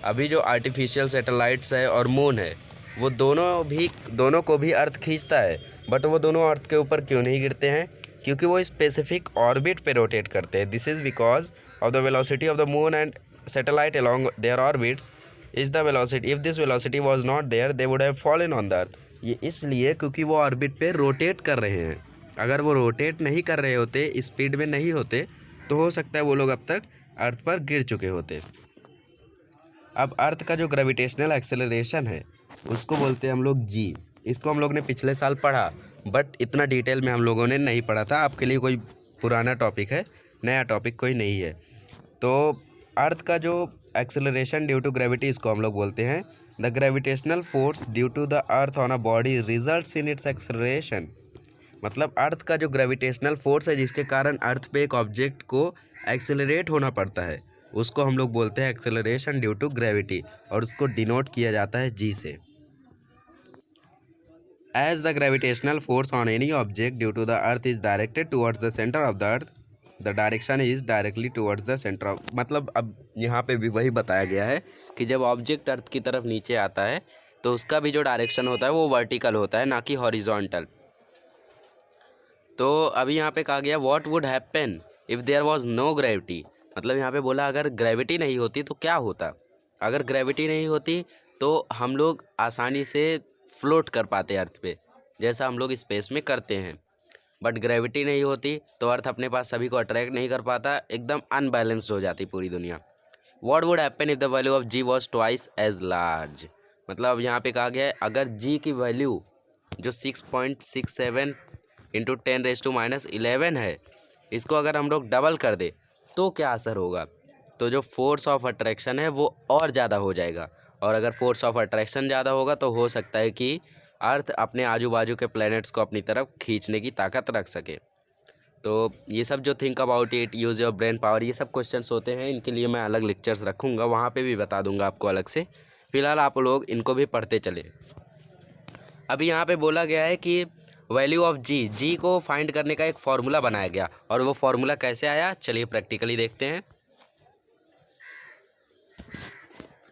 अभी जो आर्टिफिशियल सैटेलाइट्स है और मून है वो दोनों को भी अर्थ खींचता है, बट वो दोनों अर्थ के ऊपर क्यों नहीं गिरते हैं, क्योंकि वो स्पेसिफिक ऑर्बिट पे रोटेट करते हैं। This is because of the velocity of the moon and satellite along their orbits is the velocity, if this velocity was not there they would have fallen on the earth. ये इसलिए क्योंकि वो ऑर्बिट पे रोटेट कर रहे हैं। अगर वो रोटेट नहीं कर रहे होते, स्पीड में नहीं होते, तो हो सकता है वो लोग अब तक अर्थ पर गिर चुके होते। अब अर्थ का जो ग्रेविटेशनल एक्सेलरेशन है उसको बोलते हैं हम लोग जी। इसको हम लोग ने पिछले साल पढ़ा, बट इतना डिटेल में हम लोगों ने नहीं पढ़ा था। आपके लिए कोई पुराना टॉपिक है, नया टॉपिक कोई नहीं है। तो अर्थ का जो एक्सेलरेशन ड्यू टू ग्रेविटी, इसको हम लोग बोलते हैं the gravitational force due to the earth on a body results in its acceleration. मतलब अर्थ का जो ग्रेविटेशनल फोर्स है जिसके कारण अर्थ पे एक ऑब्जेक्ट को एक्सेलरेट होना पड़ता है, उसको हम लोग बोलते हैं एक्सेलरेशन ड्यू टू ग्रेविटी, और उसको डिनोट किया जाता है जी से। As the gravitational force on any object due to the earth is directed towards the centre of the earth, the direction is directly towards the centre of. मतलब अब यहाँ पे भी वही बताया गया है कि जब ऑब्जेक्ट अर्थ की तरफ नीचे आता है तो उसका भी जो डायरेक्शन होता है वो वर्टिकल होता है, ना कि हॉरिजॉन्टल। तो अभी यहाँ पे कहा गया what would happen if there was no gravity. मतलब यहाँ पे बोला अगर ग्रेविटी नहीं होती तो क्या होता। अगर ग्रेविटी नहीं होती तो हम लोग आसानी से फ्लोट कर पाते अर्थ पे, जैसा हम लोग स्पेस में करते हैं। बट ग्रेविटी नहीं होती तो अर्थ अपने पास सभी को अट्रैक्ट नहीं कर पाता, एकदम अनबैलेंस्ड हो जाती पूरी दुनिया। What would happen if the value of g was twice as large. मतलब यहाँ पे कहा गया है अगर जी की वैल्यू जो 6.67 इंटू 10⁻⁻11 है, इसको अगर हम लोग डबल कर दे तो क्या असर होगा। तो जो फोर्स ऑफ अट्रैक्शन है वो और ज़्यादा हो जाएगा, और अगर फोर्स ऑफ अट्रैक्शन ज़्यादा होगा तो हो सकता है कि अर्थ अपने आजू बाजू के प्लैनेट्स को अपनी तरफ खींचने की ताकत रख सके। तो ये सब जो think about it, use your brain power, ये सब क्वेश्चंस होते हैं, इनके लिए मैं अलग लेक्चर्स रखूँगा, वहाँ पे भी बता दूँगा आपको अलग से। फ़िलहाल आप लोग इनको भी पढ़ते चले। अभी यहाँ पे बोला गया है कि वैल्यू ऑफ जी को फाइंड करने का एक फार्मूला बनाया गया, और वो फार्मूला कैसे आया चलिए प्रैक्टिकली देखते हैं।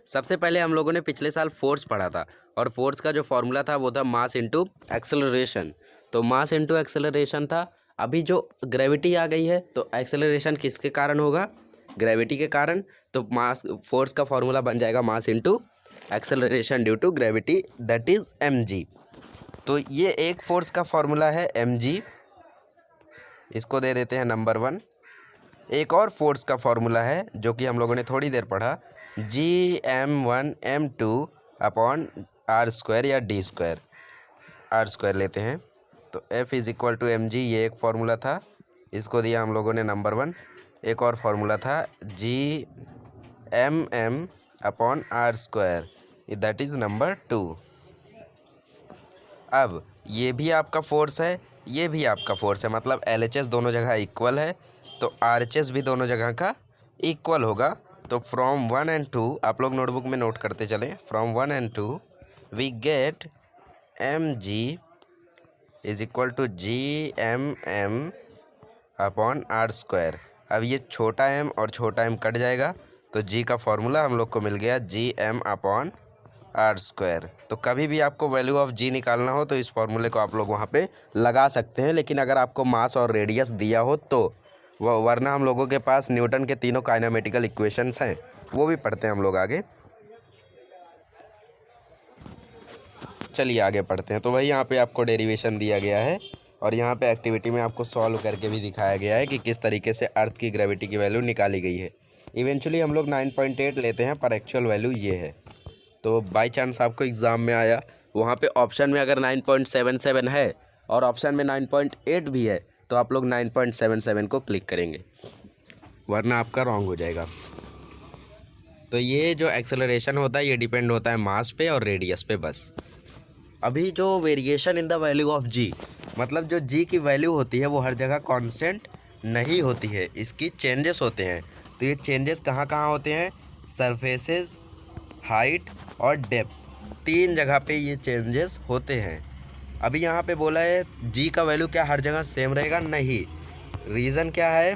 सबसे पहले हम लोगों ने पिछले साल फोर्स पढ़ा था, और फोर्स का जो फार्मूला था वो था मास इनटू एक्सेलरेशन। तो मास इनटू एक्सेलरेशन था। अभी जो ग्रेविटी आ गई है, तो एक्सेलरेशन किसके कारण होगा? ग्रेविटी के कारण। तो मास फोर्स का फार्मूला बन जाएगा mass into acceleration due to gravity, that is mg। तो ये एक फोर्स का फार्मूला है mg, इसको दे देते हैं नंबर 1। एक और फोर्स का फार्मूला है जो कि हम लोगों ने थोड़ी देर पढ़ा, Gm1 m2 अपॉन r² या d², r² लेते हैं। तो F is equal to mg, ये एक फार्मूला था, इसको दिया हम लोगों ने नंबर 1। एक और फार्मूला था Gmm upon r², that is number 2। अब ये भी आपका फोर्स है, ये भी आपका फोर्स है, मतलब LHS दोनों जगह इक्वल है, तो RHS भी दोनों जगह का इक्वल होगा। तो फ्रॉम 1 and 2 आप लोग नोटबुक में नोट करते चलें, from 1 and 2 we get mg is equal to Gmm upon r²। अब ये छोटा m और छोटा m कट जाएगा, तो g का फार्मूला हम लोग को मिल गया Gm अपॉन r²। तो कभी भी आपको वैल्यू ऑफ g निकालना हो तो इस फार्मूले को आप लोग वहाँ पे लगा सकते हैं, लेकिन अगर आपको मास और रेडियस दिया हो तो वरना हम लोगों के पास न्यूटन के तीनों काइनेमेटिकल इक्वेशंस हैं, वो भी पढ़ते हैं हम लोग आगे। चलिए आगे पढ़ते हैं। तो वही यहाँ पे आपको डेरिवेशन दिया गया है, और यहाँ पे एक्टिविटी में आपको सॉल्व करके भी दिखाया गया है कि किस तरीके से अर्थ की ग्रेविटी की वैल्यू निकाली गई है। इवेंचुअली हम लोग 9.8 लेते हैं, पर एक्चुअल वैल्यू ये है। तो बाई चांस आपको एग्ज़ाम में आया, वहाँ पे ऑप्शन में अगर 9.77 है और ऑप्शन में 9.8 भी है, तो आप लोग 9.77 को क्लिक करेंगे, वरना आपका रॉन्ग हो जाएगा। तो ये जो एक्सेलरेशन होता है ये डिपेंड होता है मास पे और रेडियस पे बस। अभी जो variation in the value of G, मतलब जो जी की वैल्यू होती है वो हर जगह कांस्टेंट नहीं होती है, इसकी चेंजेस होते हैं। तो ये चेंजेस कहाँ कहाँ होते हैं? सरफेसेस, हाइट और डेप्थ, 3 जगह पे ये चेंजेस होते हैं। अभी यहाँ पे बोला है जी का वैल्यू क्या हर जगह सेम रहेगा? नहीं। रीज़न क्या है?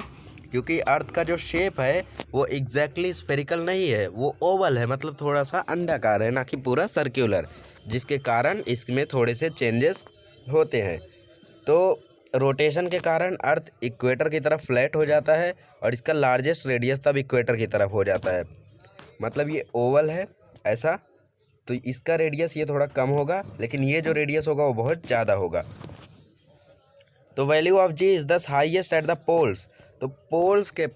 क्योंकि अर्थ का जो शेप है वो एग्जैक्टली स्फेरिकल नहीं है, वो ओवल है, मतलब थोड़ा सा अंडाकार है, ना कि पूरा सर्क्यूलर, जिसके कारण इसमें थोड़े से चेंजेस होते हैं। तो रोटेशन के कारण अर्थ इक्वेटर की तरफ फ्लैट हो जाता है, और इसका लार्जेस्ट रेडियस तब इक्वेटर की तरफ हो जाता है। मतलब ये ओवल है ऐसा, तो इसका रेडियस ये थोड़ा कम होगा, लेकिन ये जो रेडियस होगा वो बहुत ज़्यादा होगा। तो वैल्यू ऑफ जी इज़ दस हाईएस्ट एट द पोल्स। तो पोल्स के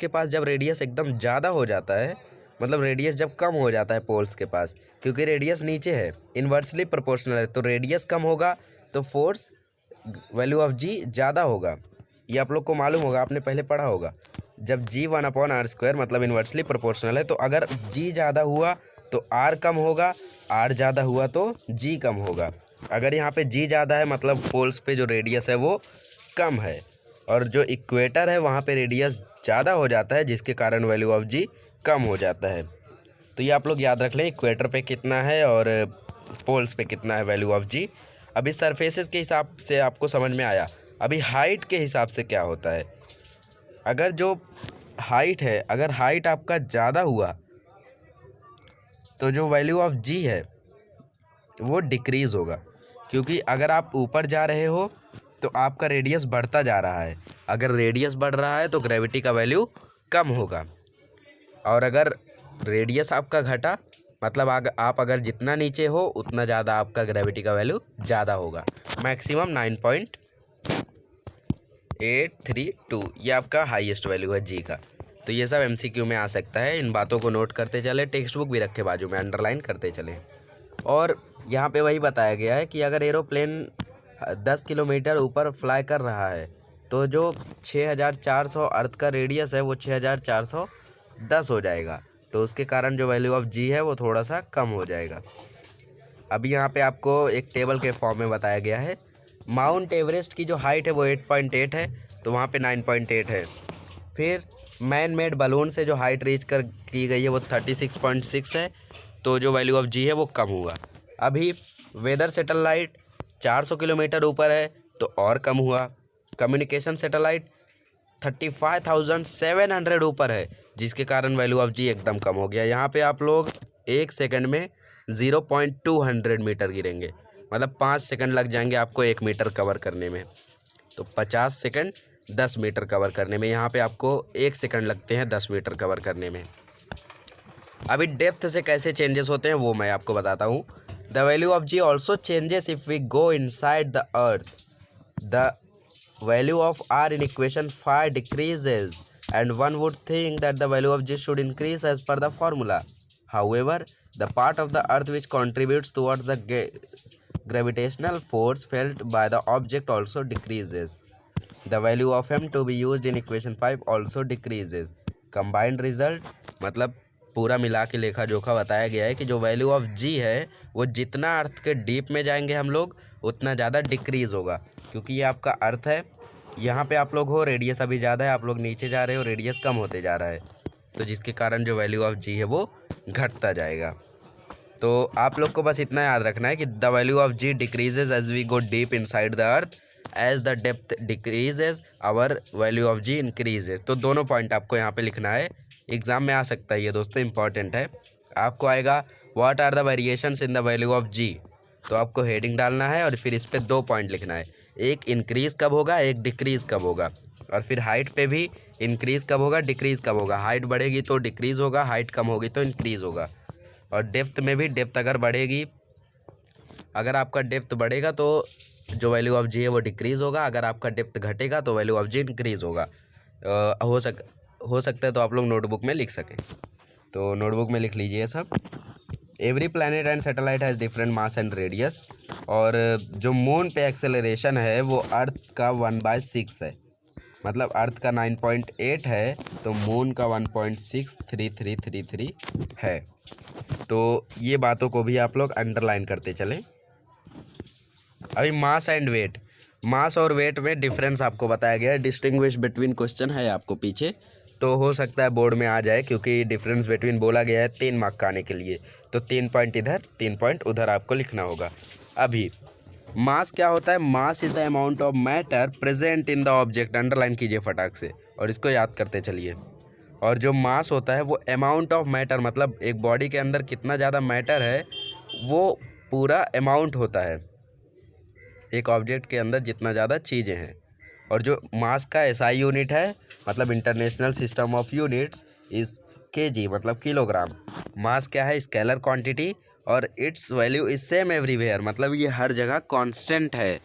पास जब रेडियस एकदम ज़्यादा हो जाता है, मतलब रेडियस जब कम हो जाता है पोल्स के पास, क्योंकि रेडियस नीचे है, इन्वर्सली प्रोपोर्शनल है, तो रेडियस कम होगा तो फोर्स वैल्यू ऑफ जी ज़्यादा होगा। ये आप लोग को मालूम होगा, आपने पहले पढ़ा होगा। जब जी 1/r² मतलब इन्वर्सली प्रोपोर्शनल है, तो अगर जी ज़्यादा हुआ तो आर कम होगा, आर ज़्यादा हुआ तो जी कम होगा। अगर यहाँ पे जी ज़्यादा है मतलब पोल्स पे जो रेडियस है वो कम है, और जो इक्वेटर है वहाँ पे रेडियस ज़्यादा हो जाता है, जिसके कारण वैल्यू ऑफ जी कम हो जाता है। तो ये आप लोग याद रख लें, इक्वेटर पे कितना है और पोल्स पे कितना है वैल्यू ऑफ जी। अभी सरफेसेस के हिसाब से आपको समझ में आया। अभी हाइट के हिसाब से क्या होता है? अगर जो हाइट है, अगर हाइट आपका ज़्यादा हुआ तो जो वैल्यू ऑफ जी है वो डिक्रीज़ होगा, क्योंकि अगर आप ऊपर जा रहे हो तो आपका रेडियस बढ़ता जा रहा है। अगर रेडियस बढ़ रहा है तो ग्रेविटी का वैल्यू कम होगा, और अगर रेडियस आपका घटा मतलब आप अगर जितना नीचे हो उतना ज़्यादा आपका ग्रेविटी का वैल्यू ज़्यादा होगा। मैक्सिमम 9.832 ये आपका हाईएस्ट वैल्यू है जी का। तो ये सब एमसीक्यू में आ सकता है, इन बातों को नोट करते चले, टेक्स्ट बुक भी रखे बाजू में, अंडरलाइन करते चले। और यहाँ पे वही बताया गया है कि अगर एरोप्लेन 10 किलोमीटर ऊपर फ्लाई कर रहा है तो जो 6400 अर्थ का रेडियस है वो 6410 हो जाएगा, तो उसके कारण जो वैल्यू ऑफ जी है वो थोड़ा सा कम हो जाएगा। अभी यहाँ पे आपको एक टेबल के फॉर्म में बताया गया है, माउंट एवरेस्ट की जो हाइट है वो 8.8 है, तो वहाँ पे 9.8 है। फिर मैन मेड बलून से जो हाइट रीच कर की गई है वो 36.6 है, तो जो वैल्यू ऑफ जी है वो कम हुआ। अभी वेदर सैटेलाइट 400 किलोमीटर ऊपर है, तो और कम हुआ। कम्युनिकेशन सैटेलाइट 35,700 ऊपर है, जिसके कारण वैल्यू ऑफ जी एकदम कम हो गया। यहाँ पे आप लोग 1 सेकंड में 0.200 मीटर गिरेंगे, मतलब 5 सेकंड लग जाएंगे आपको 1 मीटर कवर करने में। तो 50 सेकंड 10 मीटर कवर करने में, यहाँ पे आपको 1 सेकंड लगते हैं 10 मीटर कवर करने में। अभी डेप्थ से कैसे चेंजेस होते हैं वो मैं आपको बताता हूँ। The value of g also changes if we go inside the earth. The value of r in equation 5 decreases and one would think that the value of g should increase as per the formula. However, the part of the earth which contributes towards the gravitational force felt by the object also decreases. The value of m to be used in equation 5 also decreases. Combined result मतलब पूरा मिला के लेखा जोखा बताया गया है कि जो वैल्यू ऑफ जी है वो जितना अर्थ के डीप में जाएंगे हम लोग उतना ज़्यादा डिक्रीज़ होगा, क्योंकि ये आपका अर्थ है। यहाँ पे आप लोग हो, रेडियस अभी ज़्यादा है, आप लोग नीचे जा रहे हो, रेडियस कम होते जा रहा है, तो जिसके कारण जो वैल्यू ऑफ जी है वो घटता जाएगा। तो आप लोग को बस इतना याद रखना है कि the value of g decreases as we go deep inside the earth, as the depth decreases our value of g increases. तो दोनों पॉइंट आपको यहाँ पे लिखना है, एग्जाम में आ सकता है ये दोस्तों, इंपॉर्टेंट है। आपको आएगा what are the variations in the value of G, तो आपको हेडिंग डालना है और फिर इस पर 2 पॉइंट लिखना है, एक इंक्रीज़ कब होगा, एक डिक्रीज़ कब होगा। और फिर हाइट पे भी इंक्रीज़ कब होगा, डिक्रीज़ कब होगा। हाइट बढ़ेगी तो डिक्रीज़ होगा, हाइट कम होगी तो इंक्रीज़ होगा। और डेप्थ में भी, डेप्थ अगर बढ़ेगी, अगर आपका डेप्थ बढ़ेगा तो जो वैल्यू ऑफ जी है वो डिक्रीज़ होगा, अगर आपका डेप्थ घटेगा तो वैल्यू ऑफ जी इंक्रीज़ होगा। हो सकता है तो आप लोग नोटबुक में लिख सकें, तो नोटबुक में लिख लीजिए सब। Every planet and satellite has different mass and radius. और जो मून पे एक्सेलरेशन है वो अर्थ का 1/6 है, मतलब अर्थ का 9.8 है तो मून का 1.63333 है। तो ये बातों को भी आप लोग अंडरलाइन करते चलें। अभी मास एंड वेट, मास और वेट में डिफरेंस आपको बताया गया है। डिस्टिंग्विश बिटवीन क्वेश्चन है आपको पीछे, तो हो सकता है बोर्ड में आ जाए, क्योंकि डिफरेंस बिटवीन बोला गया है 3 मार्क का आने के लिए, तो 3 पॉइंट इधर 3 पॉइंट उधर आपको लिखना होगा। अभी मास क्या होता है, mass is the amount of matter present in the object, underline कीजिए फटाक से और इसको याद करते चलिए। और जो मास होता है वो अमाउंट ऑफ मैटर, मतलब एक बॉडी के अंदर कितना ज़्यादा मैटर है वो पूरा अमाउंट होता है, एक ऑब्जेक्ट के अंदर जितना ज़्यादा चीज़ें हैं। और जो मास का एसआई यूनिट है, मतलब इंटरनेशनल सिस्टम ऑफ यूनिट्स, इस केजी मतलब किलोग्राम। मास क्या है, स्केलर क्वांटिटी, और it's value is same everywhere, मतलब ये हर जगह कांस्टेंट है।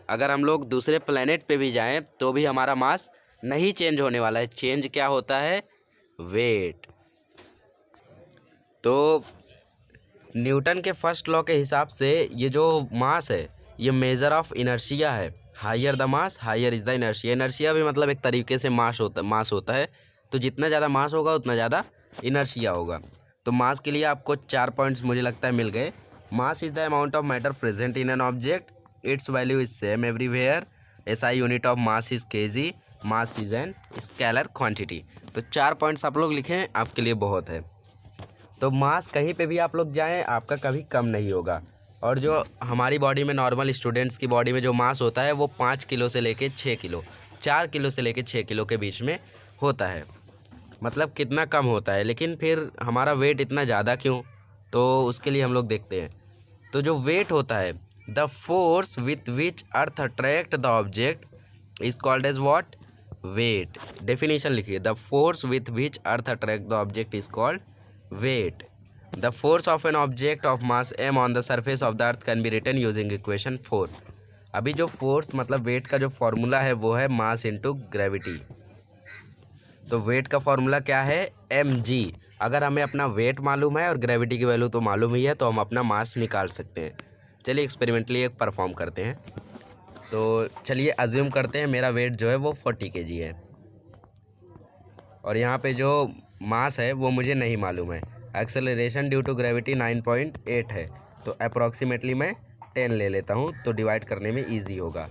अगर हम लोग दूसरे प्लेनेट पे भी जाएं तो भी हमारा मास नहीं चेंज होने वाला है। चेंज क्या होता है, वेट। तो न्यूटन के फर्स्ट लॉ के हिसाब से ये जो मास है ये मेज़र ऑफ इनर्शिया है। Higher the mass higher is the inertia. Inertia भी मतलब एक तरीके से मास होता है, तो जितना ज़्यादा मास होगा उतना ज़्यादा इनर्शिया होगा। तो मास के लिए आपको 4 पॉइंट्स मुझे लगता है मिल गए। Mass is the amount of matter present in an object, it's value is same everywhere, SI unit of mass is KG, mass is an scalar quantity. तो 4 पॉइंट्स आप लोग लिखें, आपके लिए बहुत है। तो मास कहीं पे भी आप लोग जाएं आपका कभी कम नहीं होगा। और जो हमारी बॉडी में, नॉर्मल स्टूडेंट्स की बॉडी में जो मास होता है वो 5 किलो से लेके 6 किलो, 4 किलो से लेके 6 किलो के बीच में होता है, मतलब कितना कम होता है। लेकिन फिर हमारा वेट इतना ज़्यादा क्यों, तो उसके लिए हम लोग देखते हैं। तो जो वेट होता है, the force with which earth attract the object is called as what, weight. Definition लिखिए, the force with which earth attract the object is called weight. The force of an object of mass m on the surface of the earth can be written using equation 4. अभी जो फोर्स मतलब वेट का जो फॉर्मूला है वो है मास इंटू ग्रेविटी। तो वेट का फॉर्मूला क्या है, mg। अगर हमें अपना वेट मालूम है और ग्रेविटी की वैल्यू तो मालूम ही है, तो हम अपना मास निकाल सकते हैं। चलिए एक्सपेरिमेंटली एक परफॉर्म करते हैं। तो चलिए अज्यूम करते हैं मेरा वेट जो है वो 40 kg है, और यहाँ पे जो मास है वो मुझे नहीं मालूम है। एक्सेलरेशन ड्यू टू ग्रेविटी 9.8 है, तो अप्रॉक्सीमेटली मैं 10 ले लेता हूँ तो डिवाइड करने में ईजी होगा।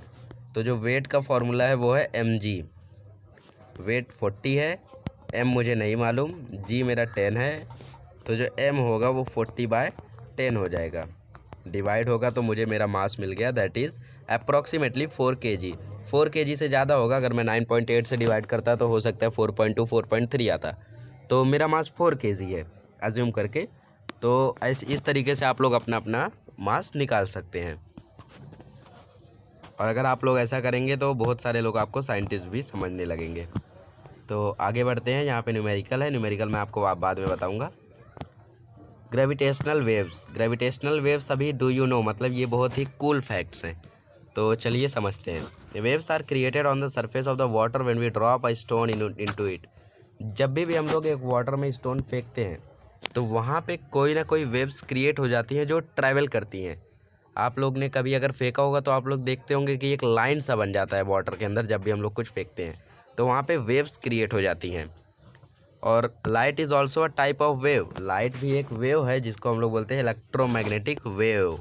तो जो वेट का फॉर्मूला है वो है mg। वेट 40 है, m मुझे नहीं मालूम, g मेरा 10 है, तो जो m होगा वो 40/10 हो जाएगा। डिवाइड होगा तो मुझे मेरा मास मिल गया, that is approximately 4 kg। 4 kg से ज़्यादा होगा, अगर मैं 9.8 से डिवाइड करता तो हो सकता है 4.2 4.3 आता। तो मेरा मास 4 kg है अज्यूम करके। तो इस तरीके से आप लोग अपना अपना मास निकाल सकते हैं। और अगर आप लोग ऐसा करेंगे तो बहुत सारे लोग आपको साइंटिस्ट भी समझने लगेंगे। तो आगे बढ़ते हैं। यहाँ पे न्यूमेरिकल है, न्यूमेरिकल मैं आपको बाद में बताऊँगा। ग्रेविटेशनल वेव्स, ग्रेविटेशनल वेव्स अभी डू यू नो मतलब ये बहुत ही कूल फैक्ट्स हैं, तो चलिए समझते हैं। Waves are created on the surface of the water when we drop a stone into it. जब भी हम लोग एक वाटर में स्टोन फेंकते हैं तो वहाँ पे कोई ना कोई वेव्स क्रिएट हो जाती हैं जो ट्रैवल करती हैं। आप लोग ने कभी अगर फेंका होगा तो आप लोग देखते होंगे कि एक लाइन सा बन जाता है वाटर के अंदर, जब भी हम लोग कुछ फेंकते हैं तो वहाँ पे वेव्स क्रिएट हो जाती हैं। और light is also a type of wave, light भी एक वेव है जिसको हम लोग बोलते हैं electromagnetic wave.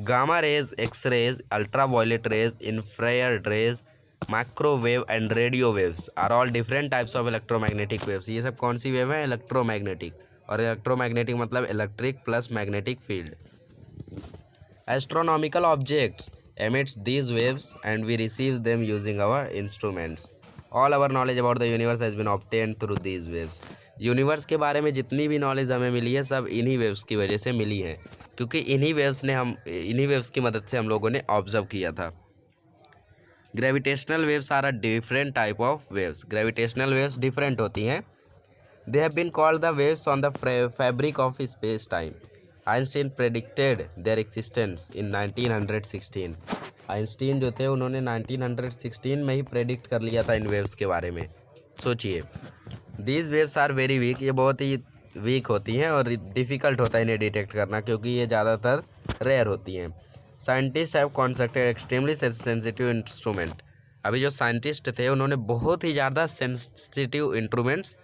Gamma rays, X rays, ultraviolet rays, infrared rays, microwave and radio waves are all different types of electromagnetic waves. ये सब कौन सी वेव है? इलेक्ट्रोमैग्नेटिक। और इलेक्ट्रोमैग्नेटिक मतलब electric plus magnetic field. Astronomical objects emits these waves and we receive them using our instruments. All our knowledge about the universe has been obtained through these waves. Universe के बारे में जितनी भी नॉलेज हमें मिली है सब इन्हीं वेव्स की वजह से मिली है, क्योंकि इन्हीं वेव्स की मदद से हम लोगों ने ऑब्जर्व किया था। Gravitational waves are a different type of waves. Gravitational waves different होती हैं। They have been called the waves on the fabric of space time. Einstein predicted their existence in 1916। Einstein जो थे उन्होंने 1916 में ही प्रेडिक्ट कर लिया था इन वेव्स के बारे में। सोचिए, these waves are very weak, ये बहुत ही वीक होती हैं और डिफ़िकल्ट होता है इन्हें डिटेक्ट करना क्योंकि ये ज़्यादातर रेयर होती हैं। Scientist have constructed extremely sensitive instrument. अभी जो साइंटिस्ट थे उन्होंने बहुत ही ज़्यादा सेंसिटिव इंस्ट्रूमेंट्स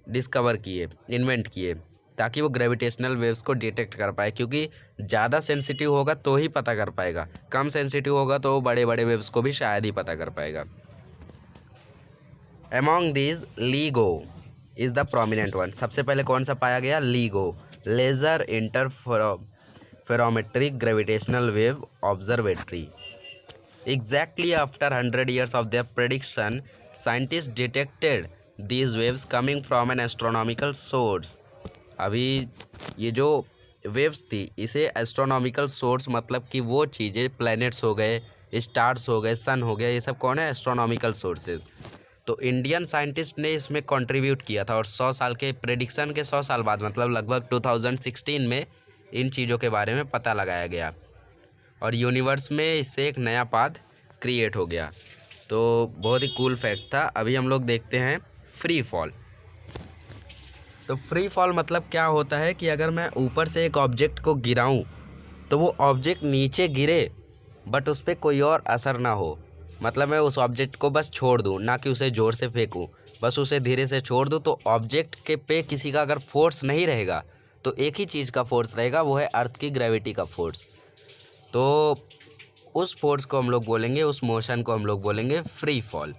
डिस्कवर किए, इन्वेंट किए, ताकि वो ग्रेविटेशनल वेव्स को डिटेक्ट कर पाए, क्योंकि ज़्यादा सेंसिटिव होगा तो ही पता कर पाएगा, कम सेंसिटिव होगा तो बड़े बड़े वेव्स को भी शायद ही पता कर पाएगा। Among these LIGO is the prominent one. सबसे पहले कौन सा पाया गया? LIGO, laser interferometric gravitational wave observatory. Exactly after 100 years of their prediction, scientists detected these waves coming from an astronomical source. अभी ये जो वेव्स थी इसे एस्ट्रोनॉमिकल सोर्स मतलब कि वो चीज़ें, प्लैनेट्स हो गए, स्टार्स हो गए, सन हो गया, ये सब कौन है? Astronomical sources. तो इंडियन साइंटिस्ट ने इसमें कंट्रीब्यूट किया था और 100 साल के प्रेडिक्शन के 100 साल बाद मतलब लगभग 2016 में इन चीज़ों के बारे में पता लगाया गया और यूनिवर्स में इससे एक नया पाथ क्रिएट हो गया। तो बहुत ही कूल फैक्ट था। अभी हम लोग देखते हैं फ्री फॉल। तो फ्री फॉल मतलब क्या होता है कि अगर मैं ऊपर से एक ऑब्जेक्ट को गिराऊं तो वो ऑब्जेक्ट नीचे गिरे बट उस पर कोई और असर ना हो। मतलब मैं उस ऑब्जेक्ट को बस छोड़ दूं, ना कि उसे ज़ोर से फेंकूं, बस उसे धीरे से छोड़ दूं। तो ऑब्जेक्ट के पे किसी का अगर फोर्स नहीं रहेगा तो एक ही चीज़ का फोर्स रहेगा, वो है अर्थ की ग्रेविटी का फोर्स। तो उस फोर्स को हम लोग बोलेंगे, उस मोशन को हम लोग बोलेंगे फ्री फॉल।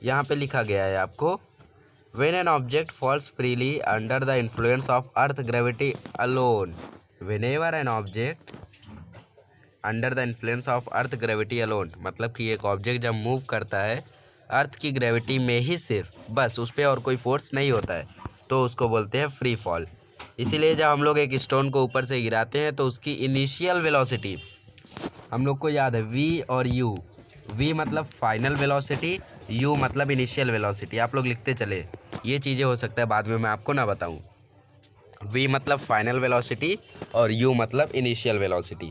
यहाँ पे लिखा गया है आपको, when an object falls freely under the influence of earth gravity alone. Whenever an object under the influence of earth gravity alone, मतलब कि एक ऑब्जेक्ट जब मूव करता है अर्थ की ग्रेविटी में ही सिर्फ, बस उस पर और कोई फोर्स नहीं होता है, तो उसको बोलते हैं फ्री फॉल। इसीलिए जब हम लोग एक स्टोन को ऊपर से गिराते हैं तो उसकी इनिशियल वेलोसिटी हम लोग को याद है, v और u। v मतलब फाइनल वेलोसिटी, u मतलब इनिशियल वेलोसिटी। आप लोग लिखते चले, ये चीज़ें हो सकता है बाद में मैं आपको ना बताऊं। v मतलब फाइनल वेलोसिटी और u मतलब इनिशियल वेलोसिटी।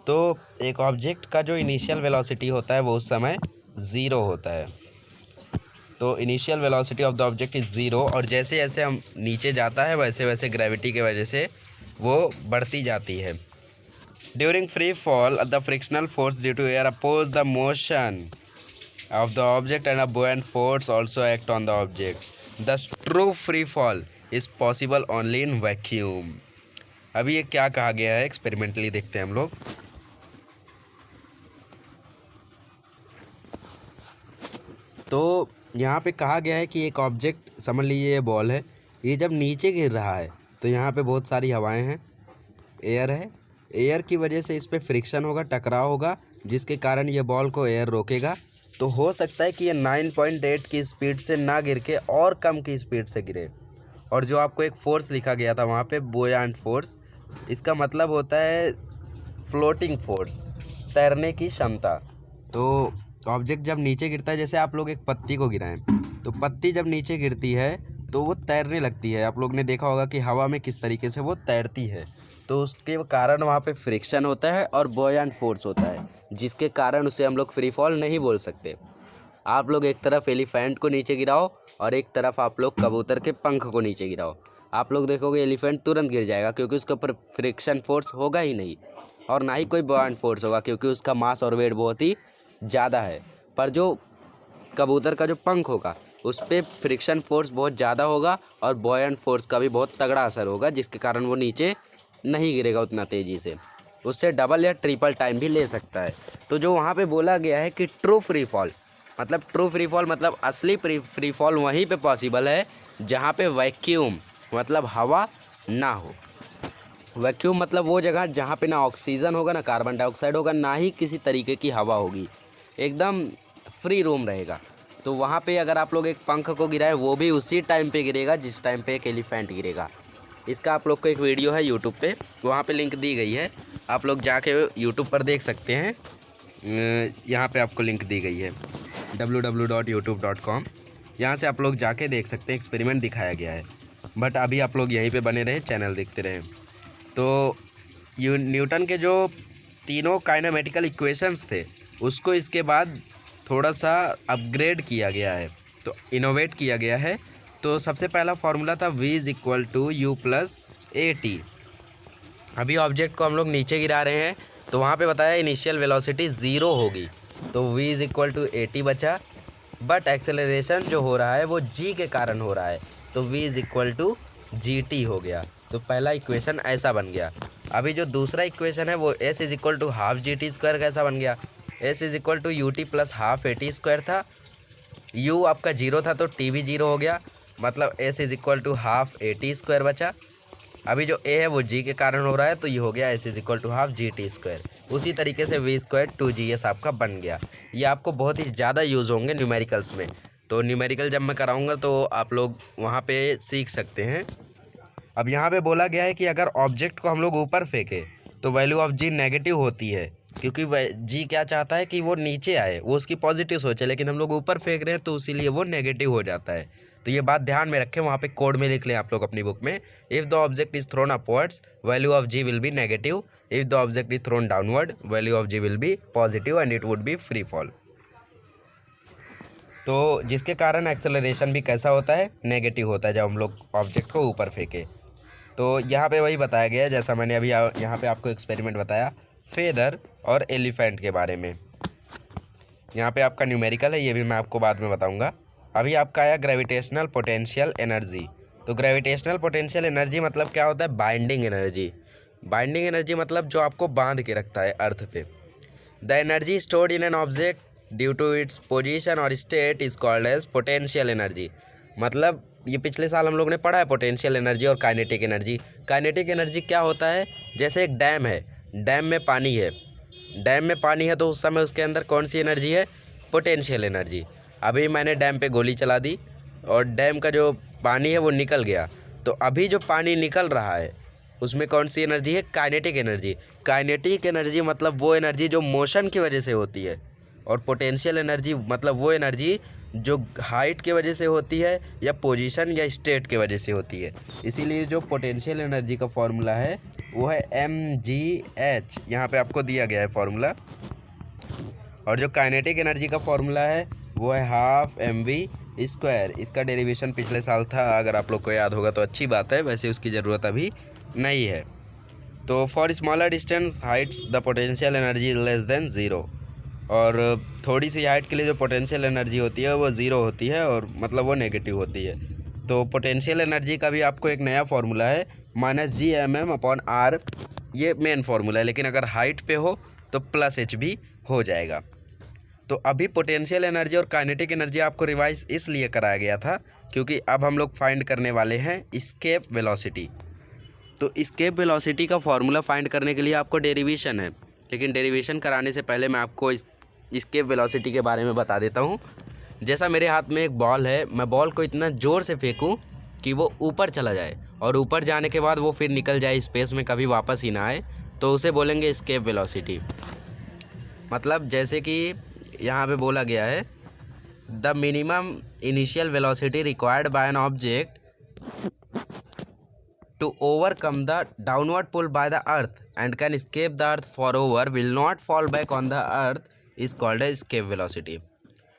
तो एक ऑब्जेक्ट का जो इनिशियल वेलोसिटी होता है वो उस समय 0 होता है। तो initial velocity of the object is 0 और जैसे जैसे हम नीचे जाता है वैसे वैसे ग्रेविटी की वजह से वो बढ़ती जाती है। During free fall, the frictional force due to air oppose the motion of the object and a buoyant force also act on the object. The true free fall is possible only in vacuum. अभी ये क्या कहा गया है, एक्सपेरिमेंटली देखते हैं हम लोग। तो यहाँ पे कहा गया है कि एक ऑब्जेक्ट, समझ लीजिए ये बॉल है, ये जब नीचे गिर रहा है तो यहाँ पे बहुत सारी हवाएं हैं, एयर है, एयर की वजह से इस पर फ्रिक्शन होगा, टकराव होगा, जिसके कारण ये बॉल को एयर रोकेगा। तो हो सकता है कि ये 9.8 की स्पीड से ना गिर के और कम की स्पीड से गिरे। और जो आपको एक फोर्स लिखा गया था वहाँ पे, बुयांट फोर्स, इसका मतलब होता है फ्लोटिंग फोर्स, तैरने की क्षमता। तो ऑब्जेक्ट जब नीचे गिरता है, जैसे आप लोग एक पत्ती को गिराएं, तो पत्ती जब नीचे गिरती है तो वो तैरने लगती है। आप लोग ने देखा होगा कि हवा में किस तरीके से वो तैरती है। तो उसके कारण वहाँ पे फ्रिक्शन होता है और बॉयंट फोर्स होता है, जिसके कारण उसे हम लोग फ्री फॉल नहीं बोल सकते। आप लोग एक तरफ एलिफेंट को नीचे गिराओ और एक तरफ आप लोग कबूतर के पंख को नीचे गिराओ, आप लोग देखोगे एलिफेंट तुरंत गिर जाएगा, क्योंकि उसके ऊपर फ्रिक्शन फोर्स होगा ही नहीं, और ना ही कोई बॉयंट फोर्स होगा, क्योंकि उसका मास और वेट बहुत ही ज़्यादा है। पर जो कबूतर का जो पंख होगा उस पर फ्रिक्शन फोर्स बहुत ज़्यादा होगा और बॉयंट फोर्स का भी बहुत तगड़ा असर होगा, जिसके कारण वो नीचे नहीं गिरेगा उतना तेज़ी से, उससे डबल या ट्रिपल टाइम भी ले सकता है। तो जो वहाँ पे बोला गया है कि ट्रू फ्री फॉल, मतलब ट्रू फ्री फॉल मतलब असली फ्री फॉल वहीं पे पॉसिबल है जहाँ पे वैक्यूम मतलब हवा ना हो। वैक्यूम मतलब वो जगह जहाँ पे ना ऑक्सीजन होगा, ना कार्बन डाइऑक्साइड होगा, ना ही किसी तरीके की हवा होगी, एकदम फ्री रूम रहेगा। तो वहाँ पे अगर आप लोग एक पंख को गिराएं, वो भी उसी टाइम पे गिरेगा जिस टाइम पे एक एलिफेंट गिरेगा। इसका आप लोग को एक वीडियो है यूट्यूब पे, वहाँ पे लिंक दी गई है, आप लोग जाके यूट्यूब पर देख सकते हैं। यहाँ पे आपको लिंक दी गई है www.youtube.com, यहाँ से आप लोग जाके देख सकते हैं, एक्सपेरिमेंट दिखाया गया है। बट अभी आप लोग यहीं पे बने रहें, चैनल देखते रहें। तो न्यूटन के जो तीनों काइनेमेटिकल इक्वेशंस थे उसको इसके बाद थोड़ा सा अपग्रेड किया गया है, तो इनोवेट किया गया है। तो सबसे पहला फार्मूला था v=u+at। अभी ऑब्जेक्ट को हम लोग नीचे गिरा रहे हैं, तो वहाँ पे बताया इनिशियल वेलोसिटी 0 होगी, तो v=at बचा। बट एक्सेलरेशन जो हो रहा है वो g के कारण हो रहा है, तो v=gt हो गया। तो पहला इक्वेशन ऐसा बन गया। अभी जो दूसरा इक्वेशन है वो s=12gt² कैसा बन गया, s=ut+12at² था, u आपका 0 था तो t भी 0 हो गया, मतलब s=12at² बचा। अभी जो a है वो g के कारण हो रहा है, तो ये हो गया s=12gt²। उसी तरीके से v² 2gs आपका बन गया। ये आपको बहुत ही ज़्यादा यूज़ होंगे न्यूमेरिकल्स में, तो न्यूमेरिकल जब मैं कराऊंगा तो आप लोग वहाँ पे सीख सकते हैं। अब यहाँ पे बोला गया है कि अगर ऑब्जेक्ट को हम लोग ऊपर फेंके तो वैल्यू ऑफ जी नेगेटिव होती है, क्योंकि जी क्या चाहता है कि वो नीचे आए, वो उसकी पॉजिटिव सोचे, लेकिन हम लोग ऊपर फेंक रहे हैं तो इसीलिए वो नेगेटिव हो जाता है। तो ये बात ध्यान में रखें, वहाँ पे कोड में लिख लें आप लोग अपनी बुक में, if the object is thrown upwards value of g will be negative, if the object is thrown downward value of g will be positive and it would be free fall. तो जिसके कारण एक्सेलरेशन भी कैसा होता है, नेगेटिव होता है जब हम लोग ऑब्जेक्ट को ऊपर फेंके। तो यहाँ पे वही बताया गया है जैसा मैंने अभी यहाँ पे आपको एक्सपेरिमेंट बताया फेदर और एलिफेंट के बारे में। यहाँ पे आपका न्यूमेरिकल है, ये भी मैं आपको बाद में बताऊँगा। अभी आपका आया ग्रेविटेशनल पोटेंशियल एनर्जी। तो ग्रेविटेशनल पोटेंशियल एनर्जी मतलब क्या होता है, बाइंडिंग एनर्जी। बाइंडिंग एनर्जी मतलब जो आपको बांध के रखता है अर्थ पे। The energy stored in an object due to its position और state is called as potential energy. मतलब ये पिछले साल हम लोग ने पढ़ा है पोटेंशियल एनर्जी और काइनेटिक एनर्जी। काइनेटिक एनर्जी क्या होता है, जैसे एक डैम है, डैम में पानी है, डैम में पानी है तो उस समय उसके अंदर कौन सी एनर्जी है, पोटेंशियल एनर्जी। अभी मैंने डैम पे गोली चला दी और डैम का जो पानी है वो निकल गया, तो अभी जो पानी निकल रहा है उसमें कौन सी एनर्जी है, काइनेटिक एनर्जी। काइनेटिक एनर्जी मतलब वो एनर्जी जो मोशन की वजह से होती है, और पोटेंशियल एनर्जी मतलब वो एनर्जी जो हाइट की वजह से होती है या पोजीशन या स्टेट की वजह से होती है। इसीलिए जो पोटेंशियल एनर्जी का फॉर्मूला है वो है mgh, यहाँ पे आपको दिया गया है फॉर्मूला। और जो काइनेटिक एनर्जी का फॉर्मूला है वो है ½mv²। इसका डेरिवेशन पिछले साल था, अगर आप लोग को याद होगा तो अच्छी बात है, वैसे उसकी ज़रूरत अभी नहीं है। तो for smaller distance Heights the potential energy is less than 0। और थोड़ी सी हाइट के लिए जो पोटेंशियल एनर्जी होती है वो 0 होती है, और मतलब वो नेगेटिव होती है। तो पोटेंशियल एनर्जी का भी आपको एक नया फार्मूला है -gmm/r, ये मेन फार्मूला है, लेकिन अगर हाइट पे हो तो +h भी हो जाएगा। तो अभी पोटेंशियल एनर्जी और काइनेटिक एनर्जी आपको रिवाइज इसलिए कराया गया था क्योंकि अब हम लोग फाइंड करने वाले हैं एस्केप वेलोसिटी। तो एस्केप वेलोसिटी का फॉर्मूला फाइंड करने के लिए आपको डेरिवेशन है, लेकिन डेरिवेशन कराने से पहले मैं आपको एस्केप वेलोसिटी के बारे में बता देता हूँ। जैसा मेरे हाथ में एक बॉल है, मैं बॉल को इतना ज़ोर से फेंकूँ कि वो ऊपर चला जाए और ऊपर जाने के बाद वो फिर निकल जाए स्पेस में, कभी वापस ही ना आए, तो उसे बोलेंगे एस्केप वेलोसिटी। मतलब जैसे कि यहाँ पे बोला गया है the minimum initial velocity required by an object to overcome the downward pull by the earth and can escape the earth forever will not fall back on the earth is called as escape velocity।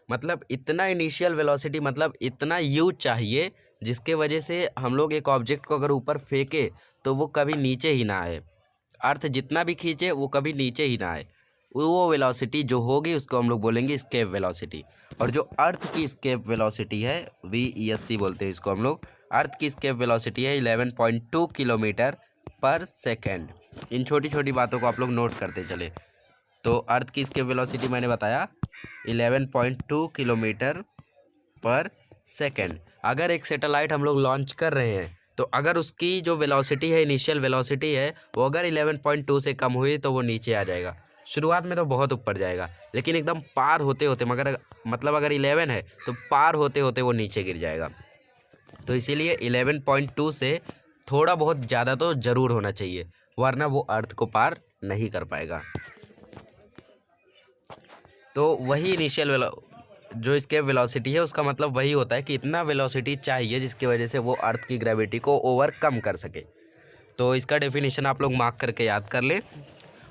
मतलब इतना इनिशियल वेलोसिटी, मतलब इतना यू चाहिए जिसके वजह से हम लोग एक ऑब्जेक्ट को अगर ऊपर फेंके तो वो कभी नीचे ही ना आए, अर्थ जितना भी खींचे वो कभी नीचे ही ना आए, वो वेलोसिटी जो होगी उसको हम लोग बोलेंगे एस्केप वेलोसिटी। और जो अर्थ की एस्केप वेलोसिटी है VESC बोलते हैं इसको हम लोग, अर्थ की एस्केप वेलोसिटी है 11.2 किलोमीटर पर सेकेंड। इन छोटी छोटी बातों को आप लोग नोट करते चले। तो अर्थ की एस्केप वेलोसिटी मैंने बताया 11.2 किलोमीटर पर सेकेंड। अगर एक सैटेलाइट हम लोग लॉन्च कर रहे हैं तो अगर उसकी जो वेलोसिटी है, इनिशियल वेलोसिटी है, वो अगर 11.2 से कम हुई तो वो नीचे आ जाएगा। शुरुआत में तो बहुत ऊपर जाएगा, लेकिन एकदम पार होते होते, मगर मतलब अगर 11 है तो पार होते होते वो नीचे गिर जाएगा। तो इसीलिए 11.2 से थोड़ा बहुत ज़्यादा तो ज़रूर होना चाहिए, वरना वो अर्थ को पार नहीं कर पाएगा। तो वही इनिशियल जो एस्केप वेलोसिटी है उसका मतलब वही होता है कि इतना वेलोसिटी चाहिए जिसकी वजह से वो अर्थ की ग्रेविटी को ओवरकम कर सके। तो इसका डेफिनेशन आप लोग मार्क करके याद कर लें।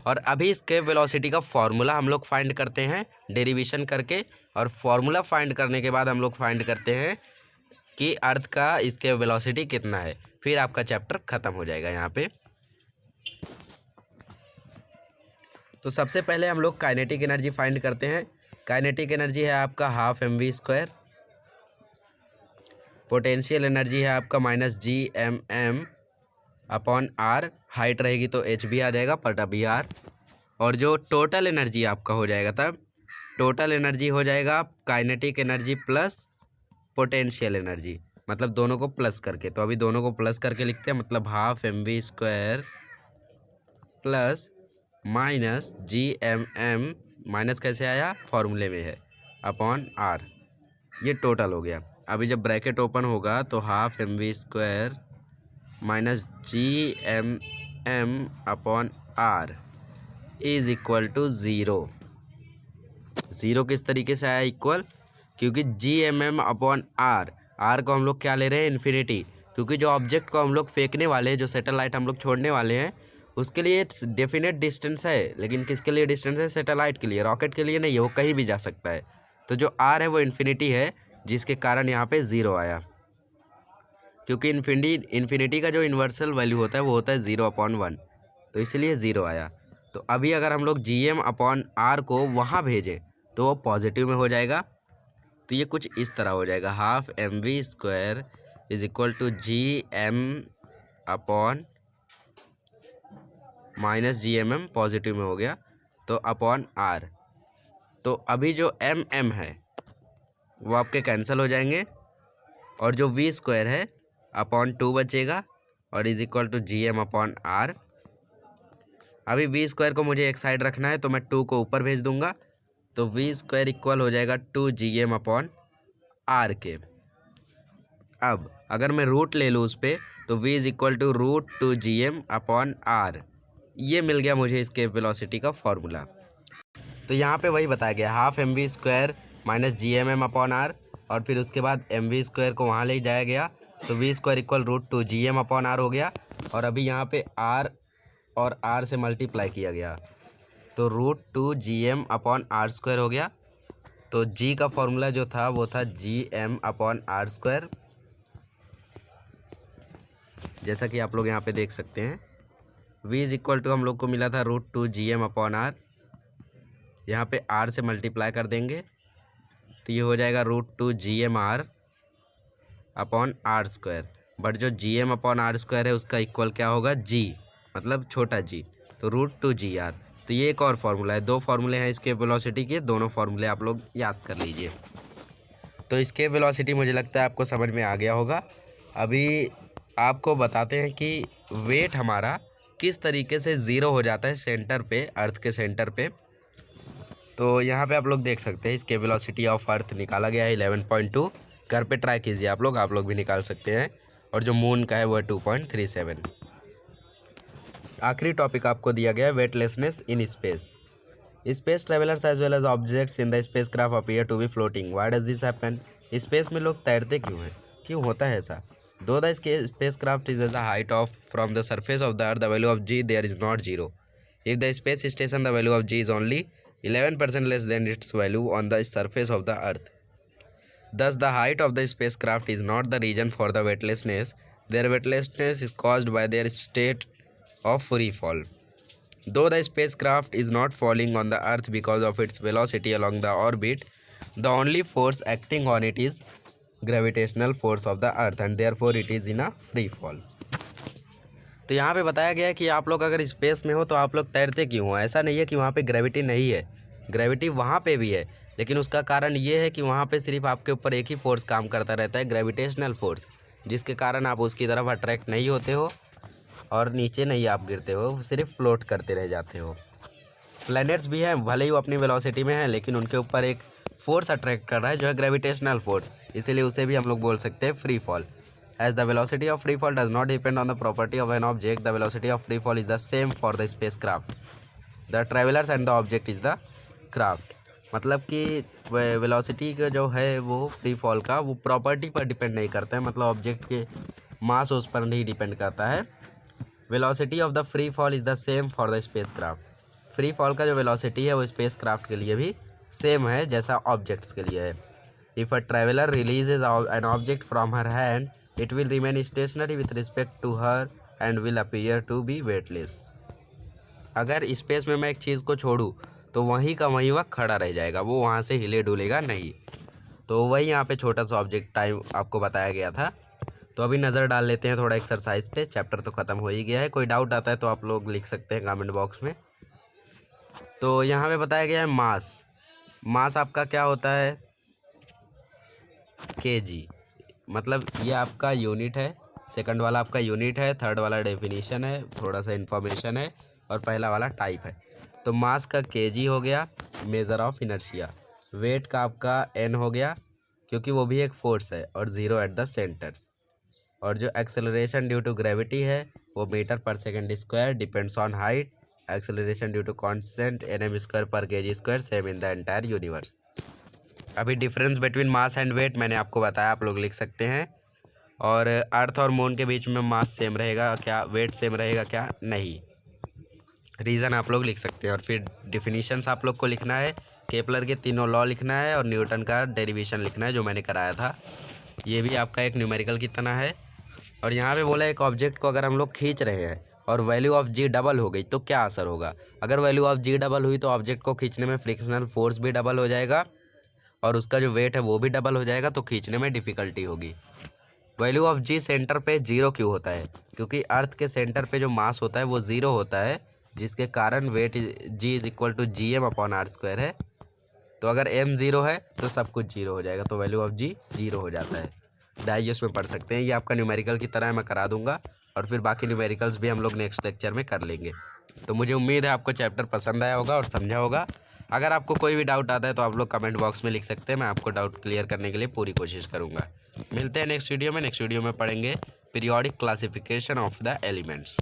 और अभी एस्केप वेलोसिटी का फॉर्मूला हम लोग फाइंड करते हैं डेरिवेशन करके, और फॉर्मूला फाइंड करने के बाद हम लोग फाइंड करते हैं कि अर्थ का एस्केप वेलोसिटी कितना है। फिर आपका चैप्टर ख़त्म हो जाएगा यहाँ पे। तो सबसे पहले हम लोग काइनेटिक एनर्जी फाइंड करते हैं। काइनेटिक एनर्जी है आपका ½ mv²। पोटेंशियल एनर्जी है आपका -GMM/r। हाइट रहेगी तो HV आ जाएगा पर WR। और जो टोटल एनर्जी आपका हो जाएगा, तब टोटल एनर्जी हो जाएगा kinetic energy plus potential energy, मतलब दोनों को प्लस करके। तो अभी दोनों को प्लस करके लिखते हैं, मतलब ½ mv² प्लस -GMM, माइनस कैसे आया, फॉर्मूले में है, /r। ये टोटल हो गया। अभी जब ब्रैकेट ओपन होगा तो ½ mv² -GMM/r is equal to 0। Zero किस तरीके से आया इक्वल, क्योंकि GMM/r, r को हम लोग क्या ले रहे हैं, इन्फिनिटी। क्योंकि जो ऑब्जेक्ट को हम लोग फेंकने वाले हैं, जो सैटेलाइट हम लोग छोड़ने वाले हैं, उसके लिए डेफिनेट डिस्टेंस है, लेकिन किसके लिए डिस्टेंस है, सैटेलाइट के लिए, रॉकेट के लिए नहीं है, वो कहीं भी जा सकता है। तो जो r है वो इन्फिनिटी है, जिसके कारण यहाँ पे 0 आया। क्योंकि इन्फिनिटी का जो यूनिवर्सल वैल्यू होता है वो होता है 0/1, तो इसलिए 0 आया। तो अभी अगर हम लोग GM/r को वहाँ भेजें तो वो पॉजिटिव में हो जाएगा। तो ये कुछ इस तरह हो जाएगा, ½ mv² is equal to GM/-GMM, positive में हो गया, तो /r। तो अभी जो mm है वो आपके कैंसिल हो जाएंगे, और जो v² है /2 बचेगा, और इज इक्वल टू GM/r। अभी v² को मुझे एक साइड रखना है तो मैं 2 को ऊपर भेज दूंगा, तो v² इक्वल हो जाएगा 2 GM/r के। अब अगर मैं रूट ले लूँ उस पर, तो v is equal to √2 GM/r। ये मिल गया मुझे एस्केप वेलोसिटी का फॉर्मूला। तो यहाँ पे वही बताया गया, ½ mv² -GMM/r, और फिर उसके बाद mv² को वहाँ ले जाया गया, तो v² इक्वल √2 GM/r हो गया। और अभी यहाँ पे r और r से मल्टीप्लाई किया गया, तो √2 GM/r² हो गया। तो g का फॉर्मूला जो था वो था GM/r², जैसा कि आप लोग यहाँ पे देख सकते हैं। v इज इक्वल टू हम लोग को मिला था √2 GM/r, यहाँ पे r से मल्टीप्लाई कर देंगे तो ये हो जाएगा √2 GM/r²। बट जो GM/r² है उसका इक्वल क्या होगा, g, मतलब छोटा g, तो √2 GR। तो ये एक और फार्मूला है, 2 फार्मूले हैं इसके वेलोसिटी के, दोनों फार्मूले आप लोग याद कर लीजिए। तो इसके वेलोसिटी मुझे लगता है आपको समझ में आ गया होगा। अभी आपको बताते हैं कि वेट हमारा किस तरीके से ज़ीरो हो जाता है सेंटर पे, अर्थ के सेंटर पे। तो यहाँ पे आप लोग देख सकते हैं इसके वेलोसिटी ऑफ अर्थ निकाला गया है 11.2। घर पे ट्राई कीजिए आप लोग भी निकाल सकते हैं। और जो मून का है वो है 2.37। आखिरी टॉपिक आपको दिया गया है weightlessness in space. Space travellers as well as objects in the spacecraft appear to be floating. Why does this happen? Space में लोग तैरते क्यों हैं? क्यों होता है ऐसा? Though the spacecraft is as a height of from the surface of the earth, the value of g there is not zero. If the space station the value of g is only 11% less than its value on the surface of the earth. Thus, the height of the spacecraft is not the reason for the weightlessness. Their weightlessness is caused by their state of free fall. Though the spacecraft is not falling on the earth because of its velocity along the orbit, the only force acting on it is gravitational force of the earth, and therefore it is in a free fall. तो यहाँ पे बताया गया है कि आप लोग अगर स्पेस में हो तो आप लोग तैरते क्यों हो? ऐसा नहीं है कि वहाँ पे ग्रेविटी नहीं है, ग्रेविटी वहाँ पे भी है, लेकिन उसका कारण ये है कि वहाँ पे सिर्फ आपके ऊपर एक ही फोर्स काम करता रहता है, ग्रेविटेशनल फोर्स, जिसके कारण आप उसकी तरफ अट्रैक्ट नहीं होते हो और नीचे नहीं आप गिरते हो, सिर्फ फ्लोट करते रह जाते हो। प्लैनेट्स भी हैं, भले ही वो अपनी वेलोसिटी में हैं, लेकिन उनके ऊपर एक फोर्स अट्रैक्ट कर रहा है जो है ग्रेविटेशनल फोर्स, इसीलिए उसे भी हम लोग बोल सकते हैं free fall. As the velocity of free fall does not depend on the property of an object, the velocity of free fall is the same for the spacecraft, the travelers and the object is the craft। मतलब कि वेलोसिटी का जो है वो फ्री फॉल का वो प्रॉपर्टी पर डिपेंड नहीं करता है, मतलब ऑब्जेक्ट के मास उस पर नहीं डिपेंड करता है। Velocity of the free fall is the same for the space craft. Free fall का जो वेलोसिटी है वो स्पेस क्राफ्ट के लिए भी सेम है जैसा ऑब्जेक्ट्स के लिए है। If a traveller releases an object from her hand, it will remain stationary with respect to her and will appear to be weightless। अगर स्पेस में मैं एक चीज़ को छोड़ूँ तो वहीं का वहीं वह खड़ा रह जाएगा, वो वहाँ से हिले डुलेगा नहीं। तो वही यहाँ पे छोटा सा ऑब्जेक्ट टाइम आपको बताया गया था। तो अभी नज़र डाल लेते हैं थोड़ा एक्सरसाइज पे। चैप्टर तो ख़त्म हो ही गया है, कोई डाउट आता है तो आप लोग लिख सकते हैं कमेंट बॉक्स में। तो यहाँ पे बताया गया है मास। मास आपका क्या होता है? केजी। मतलब ये आपका यूनिट है, सेकंड वाला आपका यूनिट है, थर्ड वाला डेफिनेशन है, थोड़ा सा इन्फॉर्मेशन है, और पहला वाला टाइप है। तो मास का केजी हो गया, मेज़र ऑफ इनर्शिया। वेट का आपका एन हो गया, क्योंकि वो भी एक फोर्स है, और ज़ीरो एट द सेंटर्स। और जो एक्सेलरेशन ड्यू टू ग्रेविटी है वो मीटर पर second square, depends on height. Acceleration due to constant NM square पर kg square, same in the entire universe. अभी difference between mass and weight मैंने आपको बताया, आप लोग लिख सकते हैं। और अर्थ और मून के बीच में मास सेम रहेगा क्या, वेट सेम रहेगा क्या? नहीं। रीज़न आप लोग लिख सकते हैं। और फिर डिफिनीशंस आप लोग को लिखना है, केपलर के तीनों लॉ लिखना है, और न्यूटन का डेरिवेशन लिखना है जो मैंने कराया था। ये भी आपका एक न्यूमेरिकल की तरह है। और यहाँ पे बोला एक ऑब्जेक्ट को अगर हम लोग खींच रहे हैं और वैल्यू ऑफ जी डबल हो गई तो क्या असर होगा? अगर वैल्यू ऑफ जी डबल हुई तो ऑब्जेक्ट को खींचने में फ्रिक्शनल फोर्स भी डबल हो जाएगा और उसका जो वेट है वो भी डबल हो जाएगा, तो खींचने में डिफ़िकल्टी होगी। वैल्यू ऑफ जी सेंटर पे जीरो क्यों होता है? क्योंकि अर्थ के सेंटर पे जो मास होता है वो ज़ीरो होता है, जिसके कारण weight g is equal to GM/r² है। तो अगर m ज़ीरो है तो सब कुछ जीरो हो जाएगा, तो वैल्यू ऑफ जी ज़ीरो हो जाता है। डाइजेस्ट में पढ़ सकते हैं, ये आपका न्यूमेरिकल की तरह मैं करा दूंगा, और फिर बाकी न्यूमेरिकल्स भी हम लोग नेक्स्ट लेक्चर में कर लेंगे। तो मुझे उम्मीद है आपको चैप्टर पसंद आया होगा और समझा होगा। अगर आपको कोई भी डाउट आता है तो आप लोग कमेंट बॉक्स में लिख सकते हैं, मैं आपको डाउट क्लियर करने के लिए पूरी कोशिश करूँगा। मिलते हैं नेक्स्ट वीडियो में। नेक्स्ट वीडियो में पढ़ेंगे periodic classification of the elements.